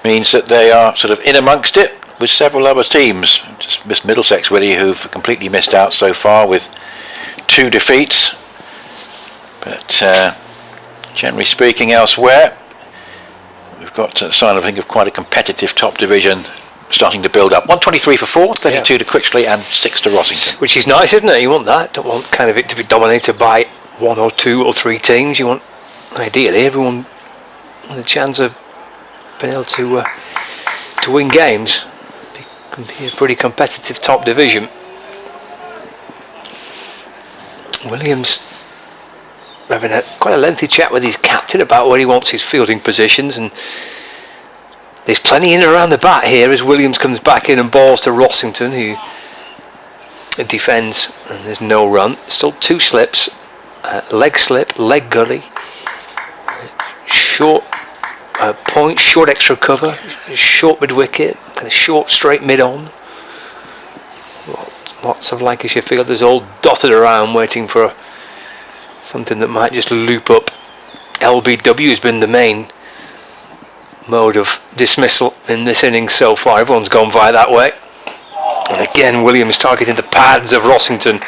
means that they are sort of in amongst it with several other teams. Just missed Middlesex really, who've completely missed out so far with 2 defeats. But generally speaking, elsewhere we've got a sign, I think, of quite a competitive top division starting to build up. 123 for 4, 32 to Critchley and 6 to Rossington. Which is nice, isn't it? You want that. Don't want kind of it to be dominated by 1 or 2 or 3 teams. You want, ideally, everyone with a chance of being able to win games. It can be a pretty competitive top division. Williams having quite a lengthy chat with his captain about where he wants his fielding positions, and there's plenty in and around the bat here as Williams comes back in and balls to Rossington, who defends, and there's no run. Still 2 slips, leg slip, leg gully, short point, short extra cover, short mid wicket, kind of short straight mid on. Lots of Lancashire fielders all dotted around waiting for something that might just loop up. LBW has been the main mode of dismissal in this innings so far. Everyone's gone via that way. And again, Williams targeting the pads of Rossington.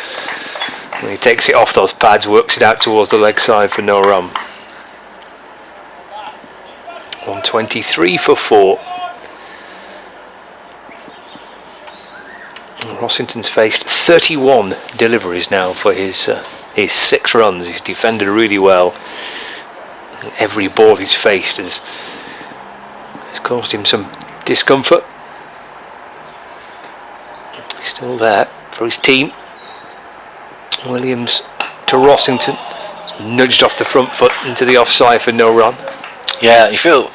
When he takes it off those pads, works it out towards the leg side for no run. 123 for 4. Rossington's faced 31 deliveries now for his 6 runs. He's defended really well. Every ball he's faced has caused him some discomfort. He's still there for his team. Williams to Rossington, nudged off the front foot into the offside for no run. Yeah, you feel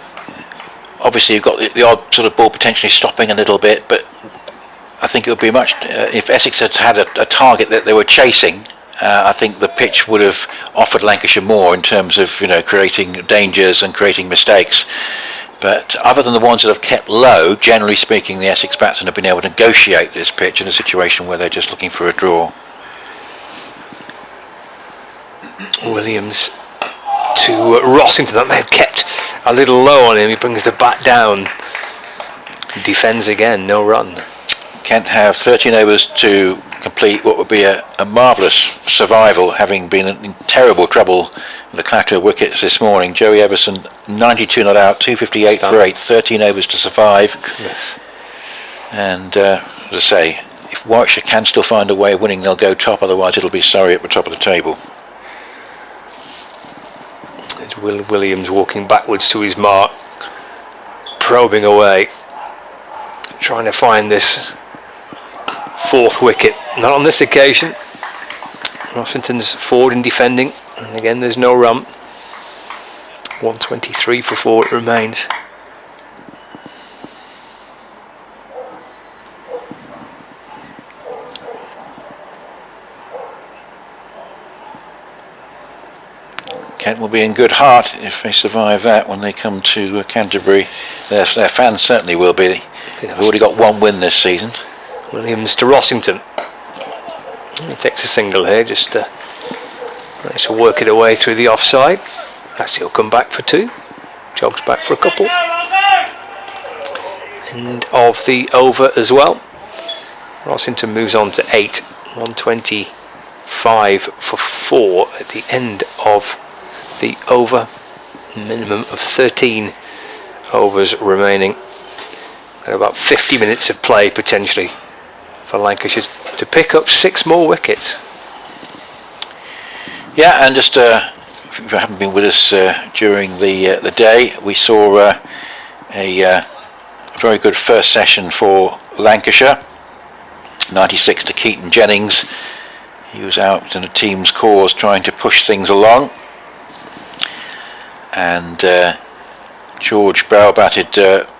obviously you've got the odd sort of ball potentially stopping a little bit, but I think it would be much if Essex had a target that they were chasing. I think the pitch would have offered Lancashire more in terms of creating dangers and creating mistakes. But other than the ones that have kept low, generally speaking, the Essex batsmen have been able to negotiate this pitch in a situation where they're just looking for a draw. Williams to Rossington. That may have kept a little low on him. He brings the bat down. Defends again, no run. Kent have 13 overs to complete what would be a marvellous survival, having been in terrible trouble with the clatter of wickets this morning. Joey Everson 92 not out, 258 for 8, 13 overs to survive. Yes. And as I say, if Warwickshire can still find a way of winning, they'll go top, otherwise it'll be Surrey at the top of the table. It's Williams walking backwards to his mark, probing away, trying to find this 4th wicket. Not on this occasion. Rossington's forward in defending, and again there's no run. 123 for 4 it remains. Kent will be in good heart if they survive that when they come to Canterbury. Their fans certainly will be. They've already got 1 win this season. Williams to Rossington. He takes a single here, just tries to work it away through the offside. Actually, he'll come back for 2. Jogs back for a couple. End of the over as well. Rossington moves on to 8. 125 for 4 at the end of the over. Minimum of 13 overs remaining. And about 50 minutes of play potentially for Lancashire to pick up 6 more wickets. Yeah, and just if you haven't been with us during the day, we saw a very good first session for Lancashire. 96 to Keaton Jennings. He was out in a team's cause trying to push things along, and George Bell batted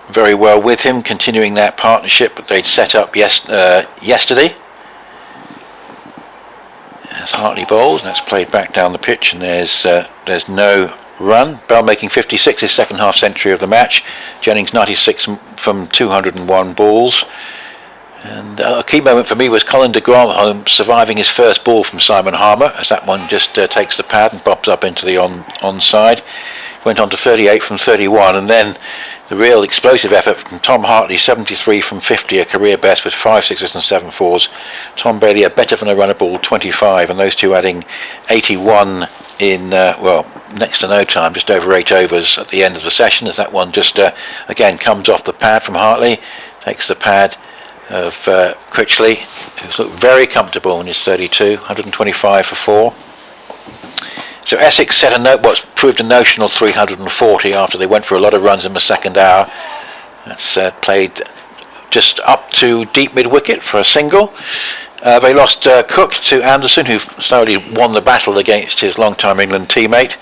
very well with him, continuing that partnership that they'd set up yesterday. As Hartley bowls, and that's played back down the pitch, and there's no run. Bell making 56, his second half century of the match. Jennings 96 from 201 balls. And a key moment for me was Colin de Grandhomme surviving his first ball from Simon Harmer, as that one just takes the pad and pops up into the onside. Went on to 38 from 31, and then the real explosive effort from Tom Hartley, 73 from 50, a career best with 5 sixes and 7 fours. Tom Bailey, a better than a runner ball, 25, and those two adding 81 in, next to no time, just over 8 overs at the end of the session, as that one just, again, comes off the pad from Hartley, takes the pad of Critchley, who's looked very comfortable in his 32, 125 for 4. So Essex set what's proved a notional 340 after they went for a lot of runs in the second hour. That's played just up to deep mid-wicket for a single. They lost Cook to Anderson, who slowly won the battle against his long-time England teammate.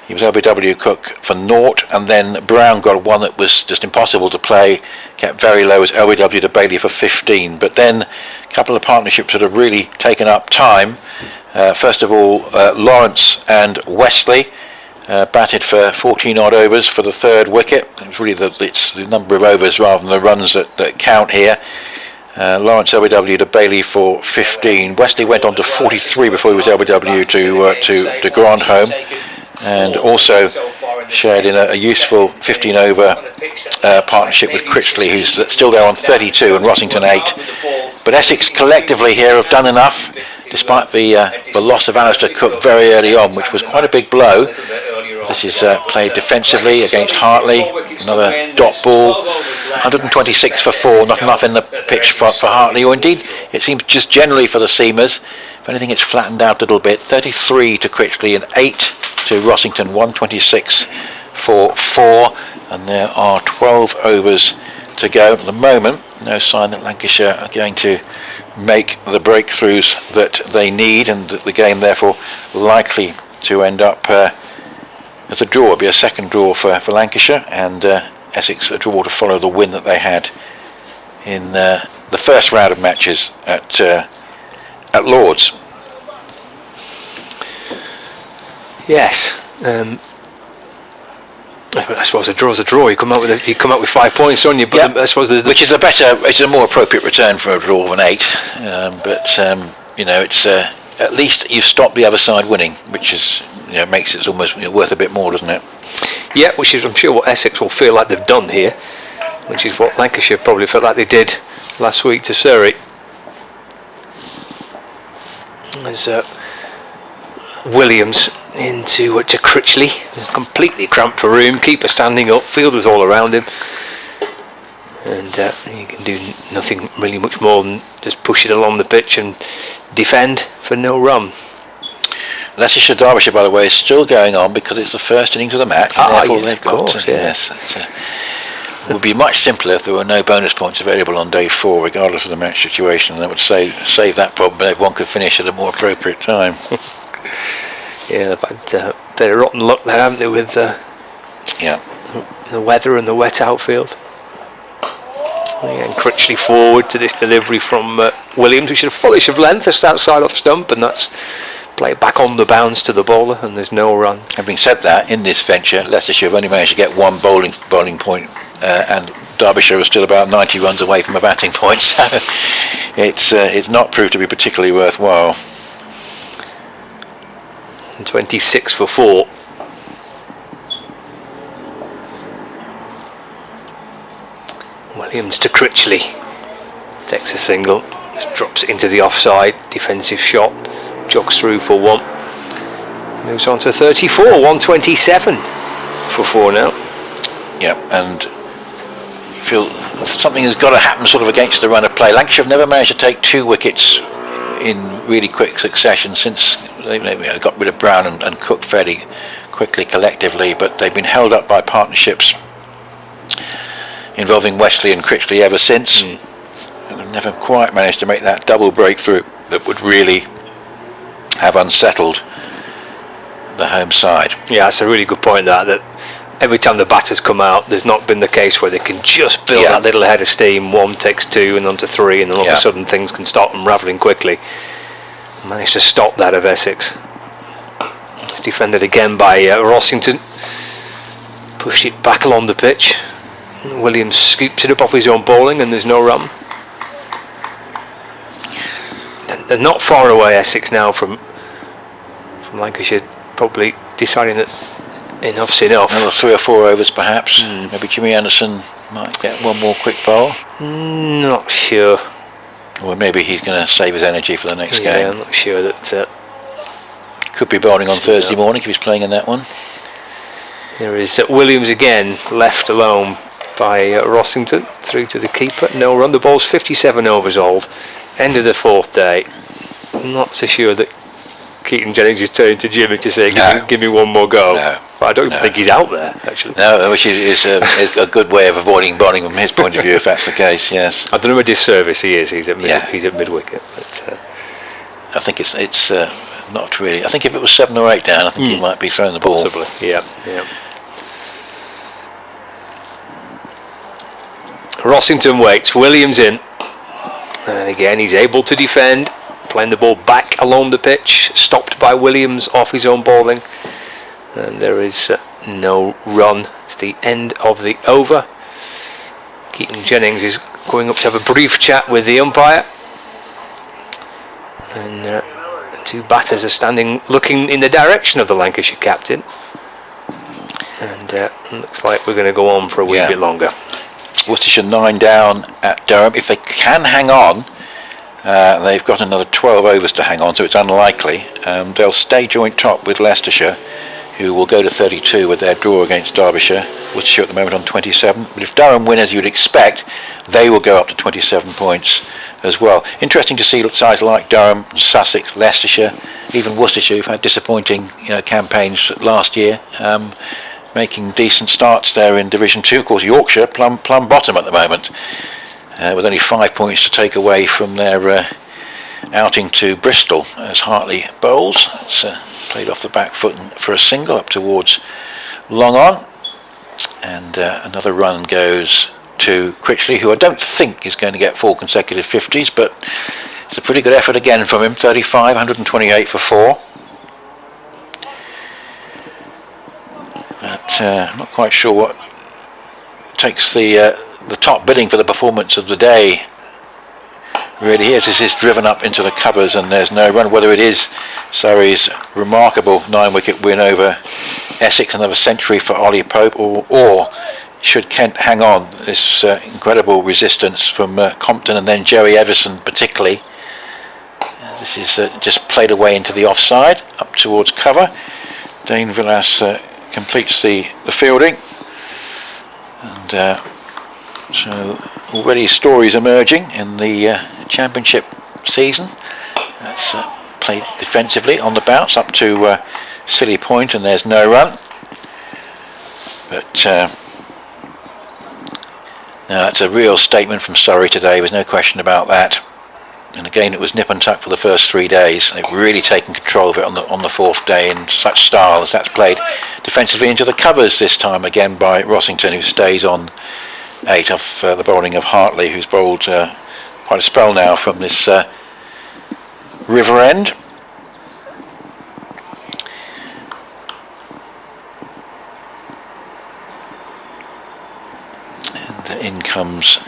He was LBW Cook for 0, and then Brown got one that was just impossible to play, kept very low as LBW to Bailey for 15. But then a couple of partnerships that have really taken up time. First of all, Lawrence and Wesley batted for 14 odd overs for the third wicket. It's really it's the number of overs rather than the runs that count here. Lawrence LBW to Bailey for 15. Wesley went on to 43 before he was LBW to Grandhomme, and also shared in a useful 15 over partnership with Critchley, who's still there on 32, and Rossington 8. But Essex collectively here have done enough, despite the loss of Alistair Cook very early on, which was quite a big blow. This is played defensively against Hartley, another dot ball, 126 for 4, not enough in the pitch for Hartley, or indeed it seems just generally for the seamers. If anything, it's flattened out a little bit. 33 to Critchley and 8 to Rossington, 126 for 4, and there are 12 overs to go at the moment. No sign that Lancashire are going to make the breakthroughs that they need, and that the game therefore likely to end up as a draw. It'll be a second draw for Lancashire, and Essex a draw to follow the win that they had in the first round of matches at Lord's. Yes. I suppose a draw's a draw. You come out with 5 points, don't you? But Yep. I suppose which is a more appropriate return for a draw than 8. It's at least you've stopped the other side winning, which is makes it almost worth a bit more, doesn't it? Yeah, which is I'm sure what Essex will feel like they've done here, which is what Lancashire probably felt like they did last week to Surrey. There's Williams into Critchley, completely cramped for room, keeper standing up, fielders all around him, and he can do nothing really much more than just push it along the pitch and defend for no run. Leicestershire Derbyshire, by the way, is still going on because it's the first innings of the match. Yes, of course, yes. It would be much simpler if there were no bonus points available on day 4, regardless of the match situation, and that would save that problem, but everyone could finish at a more appropriate time. Yeah, they've had a bit of rotten luck there, haven't they, with the weather and the wet outfield. And Critchley forward to this delivery from Williams, which is a fullish of length, just outside off stump, and that's played back on the bounce to the bowler, and there's no run. Having said that, in this venture, Leicestershire have only managed to get one bowling point, and Derbyshire was still about 90 runs away from a batting point, so it's not proved to be particularly worthwhile. 26 for 4. Williams to Critchley, takes a single, just drops it into the offside, defensive shot, jogs through for 1, moves on to 34, 127 for 4 now. Yeah, and you feel something has got to happen sort of against the run of play. Lancashire have never managed to take 2 wickets in really quick succession since they got rid of Brown and Cook fairly quickly collectively, but they've been held up by partnerships involving Wesley and Critchley ever since. And they've never quite managed to make that double breakthrough that would really have unsettled the home side. Yeah, that's a really good point, that every time the batters come out, there's not been the case where they can just build that little head of steam, 1 takes 2 and on to 3, and then all of a sudden things can start unravelling quickly. Managed to stop that of Essex. It's defended again by Rossington. Pushed it back along the pitch. Williams scoops it up off his own bowling, and there's no run. they're not far away, Essex, now from Lancashire, probably deciding that enough's enough. Another 3 or 4 overs perhaps. Maybe Jimmy Anderson might get one more quick bowl. Not sure. Or maybe he's going to save his energy for the next Yeah, game. I'm not sure that. Could be bowling on Thursday morning if he's playing in that one. There is Williams again, left alone by Rossington, through to the keeper. No run. The ball's 57 overs old. End of the 4th day. I'm not so sure that Keaton Jennings is turning to Jimmy to say, give me one more go. No. But I don't even think he's out there, actually. No, which is a good way of avoiding bowling from his point of view, if that's the case. Yes. I don't know what disservice he is. He's at mid wicket. But I think it's not really. I think if it was 7 or 8 down, I think he might be throwing the ball. possibly, yeah. Rossington waits. Williams in, and again he's able to defend, playing the ball back along the pitch, stopped by Williams off his own bowling, and there is no run. It's the end of the over. Keaton Jennings is going up to have a brief chat with the umpire, and the 2 batters are standing looking in the direction of the Lancashire captain, and looks like we're going to go on for a wee bit longer. Worcestershire 9 down at Durham. If they can hang on, they've got another 12 overs to hang on, so it's unlikely. They'll stay joint top with Leicestershire, who will go to 32 with their draw against Derbyshire. Worcestershire at the moment on 27. But if Durham win, as you'd expect, they will go up to 27 points as well. Interesting to see sides like Durham, Sussex, Leicestershire, even Worcestershire, who've had disappointing campaigns last year, making decent starts there in Division 2. Of course, Yorkshire plumb bottom at the moment, with only 5 points to take away from their outing to Bristol as Hartley bowls. It's played off the back foot for a single up towards long on, and another run goes to Critchley, who I don't think is going to get 4 consecutive 50s, but it's a pretty good effort again from him. 35, 128 for 4. But I'm not quite sure what takes the top billing for the performance of the day. Really is. This is driven up into the covers and there's no run. Whether it is Surrey's remarkable 9-wicket win over Essex, another century for Ollie Pope, or should Kent hang on, this incredible resistance from Compton and then Joey Everson particularly. This is just played away into the offside, up towards cover. Dane Villas completes the fielding, and so already stories emerging in the championship season. That's played defensively on the bounce up to Silly Point, and there's no run, but no, it's a real statement from Surrey today. There's no question about that. And again, it was nip and tuck for the first 3 days. They've really taken control of it on the 4th day in such style as that's played defensively into the covers this time again by Rossington, who stays on 8 off the bowling of Hartley, who's bowled quite a spell now from this river end. And in comes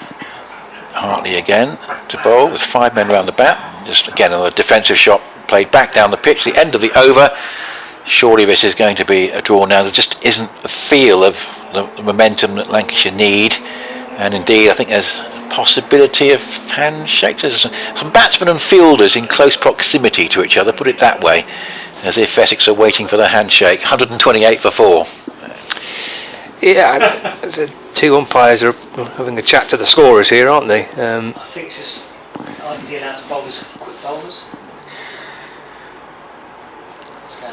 Hartley again to bowl with 5 men round the bat. Just again another defensive shot played back down the pitch. The end of the over. Surely this is going to be a draw now. There just isn't a feel of the momentum that Lancashire need, and indeed I think there's a possibility of handshakes. There's some batsmen and fielders in close proximity to each other, put it that way, as if Essex are waiting for the handshake. 128 for 4. Yeah, the 2 umpires are having a chat to the scorers here, aren't they? I think it's just, is he allowed to bowl as quick bowlers?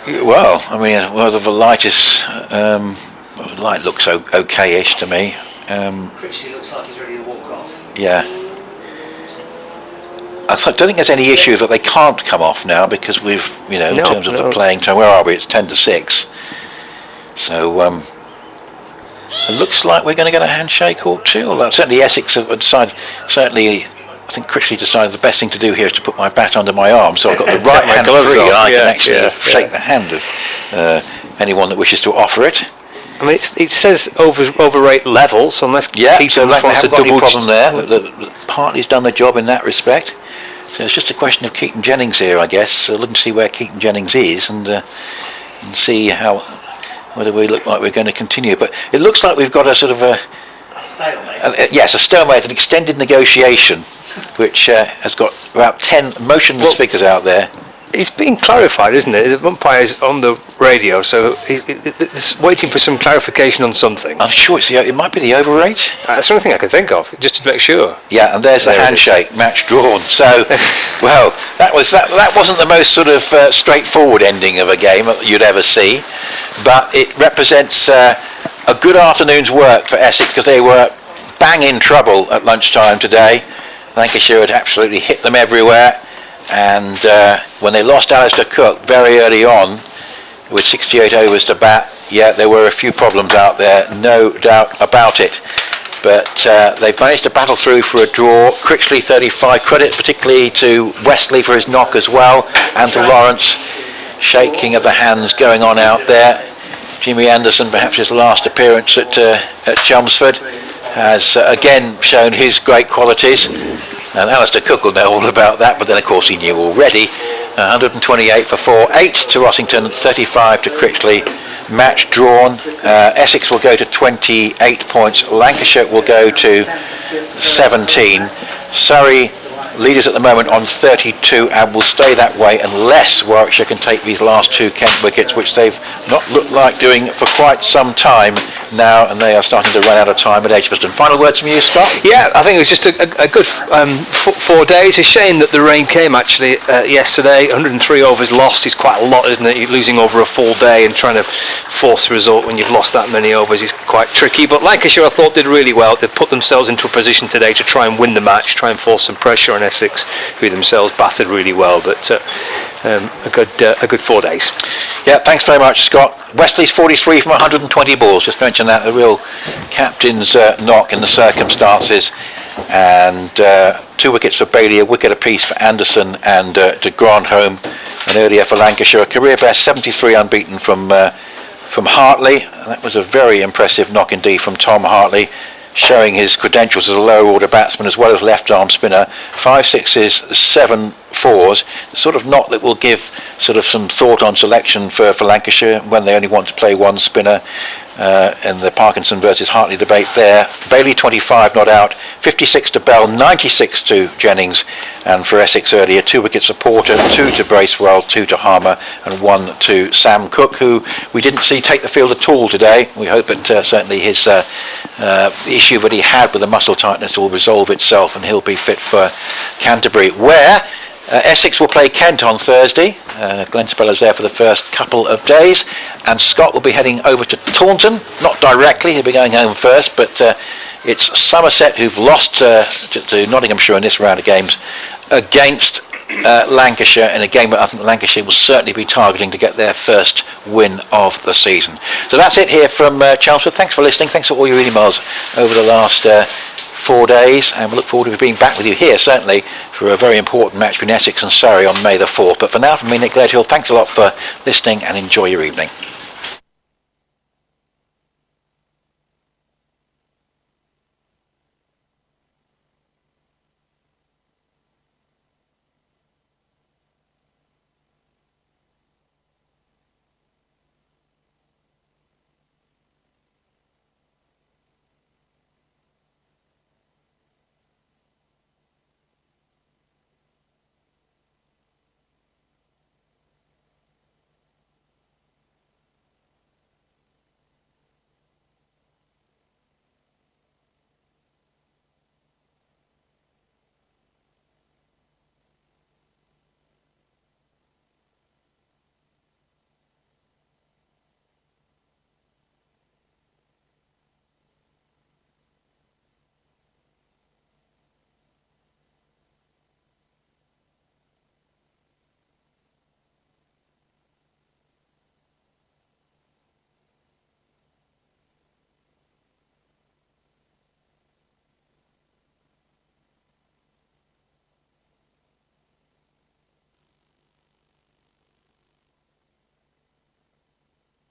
Well, I mean, whether the light is, the light looks okay-ish to me. Critchley looks like he's ready to walk off. Yeah. I don't think there's any issue that they can't come off now, because we've, in terms of the playing time, where are we? It's 10 to 6. So, it looks like we're going to get a handshake or two. Well, certainly Essex have decided, I think Critchley decided the best thing to do here is to put my bat under my arm, so I've got the right hand free and I can actually shake the hand of anyone that wishes to offer it. I mean, it says overrate levels, unless so people that's a haven't got any double problem there. Hartley's done the job in that respect. So it's just a question of Keaton Jennings here, I guess. So looking to see where Keaton Jennings is and see whether we look like we're going to continue. But it looks like we've got a sort of a stalemate, an extended negotiation, which has got about 10 motionless figures out there. It's been clarified, isn't it? The umpire's on the radio, so it's waiting for some clarification on something. I'm sure it might be the over rate. That's the only thing I can think of, just to make sure. Yeah, and there's the handshake, match drawn. So, well, that wasn't the most sort of straightforward ending of a game you'd ever see, but it represents a good afternoon's work for Essex, because they were bang in trouble at lunchtime today. Lancashire had absolutely hit them everywhere. And when they lost Alistair Cook very early on, with 68 overs to bat, there were a few problems out there, no doubt about it. But they've managed to battle through for a draw. Critchley 35, credit particularly to Wesley for his knock as well, and to Lawrence, shaking of the hands going on out there. Jimmy Anderson, perhaps his last appearance at Chelmsford, has again shown his great qualities. And Alistair Cook will know all about that, but then of course he knew already. 128 for 4, 8 to Rossington, 35 to Critchley. Match drawn. Essex will go to 28 points. Lancashire will go to 17. Surrey leaders at the moment on 32 and will stay that way unless Warwickshire can take these last 2 Kent wickets, which they've not looked like doing for quite some time now, and they are starting to run out of time at Edgbaston. Final words from you, Scott? Yeah, I think it was just a good 4 days. A shame that the rain came actually yesterday. 103 overs lost is quite a lot, isn't it? You're losing over a full day and trying to force the result when you've lost that many overs is quite tricky. But Lancashire, I thought, did really well. They put themselves into a position today to try and win the match, try and force some pressure on Essex, who themselves battered really well. But a good 4 days. Yeah, thanks very much, Scott. Wesley's 43 from 120 balls. Just mention that, a real captain's knock in the circumstances. And 2 wickets for Bailey, a wicket apiece for Anderson and to Grandhomme. And earlier for Lancashire, a career best 73 unbeaten from Hartley. And that was a very impressive knock indeed from Tom Hartley, showing his credentials as a lower order batsman as well as left arm spinner. 5 sixes, 7 fours, the sort of knock that will give sort of some thought on selection for Lancashire when they only want to play 1 spinner in the Parkinson versus Hartley debate there. Bailey 25 not out, 56 to Bell, 96 to Jennings, and for Essex earlier 2 wickets for Porter, 2 to Bracewell, 2 to Harmer and 1 to Sam Cook, who we didn't see take the field at all today. We hope that certainly his issue that he had with the muscle tightness will resolve itself and he'll be fit for Canterbury, where Essex will play Kent on Thursday. Glenn Speller's there for the first couple of days, and Scott will be heading over to Taunton, not directly, he'll be going home first, but it's Somerset who've lost to Nottinghamshire in this round of games against Lancashire, in a game that I think Lancashire will certainly be targeting to get their first win of the season. So that's it here from Chelmsford. Thanks for listening, thanks for all your emails over the last 4 days, and we look forward to being back with you here certainly for a very important match between Essex and Surrey on May the 4th. But for now, from me, Nick Gledhill, thanks a lot for listening and enjoy your evening.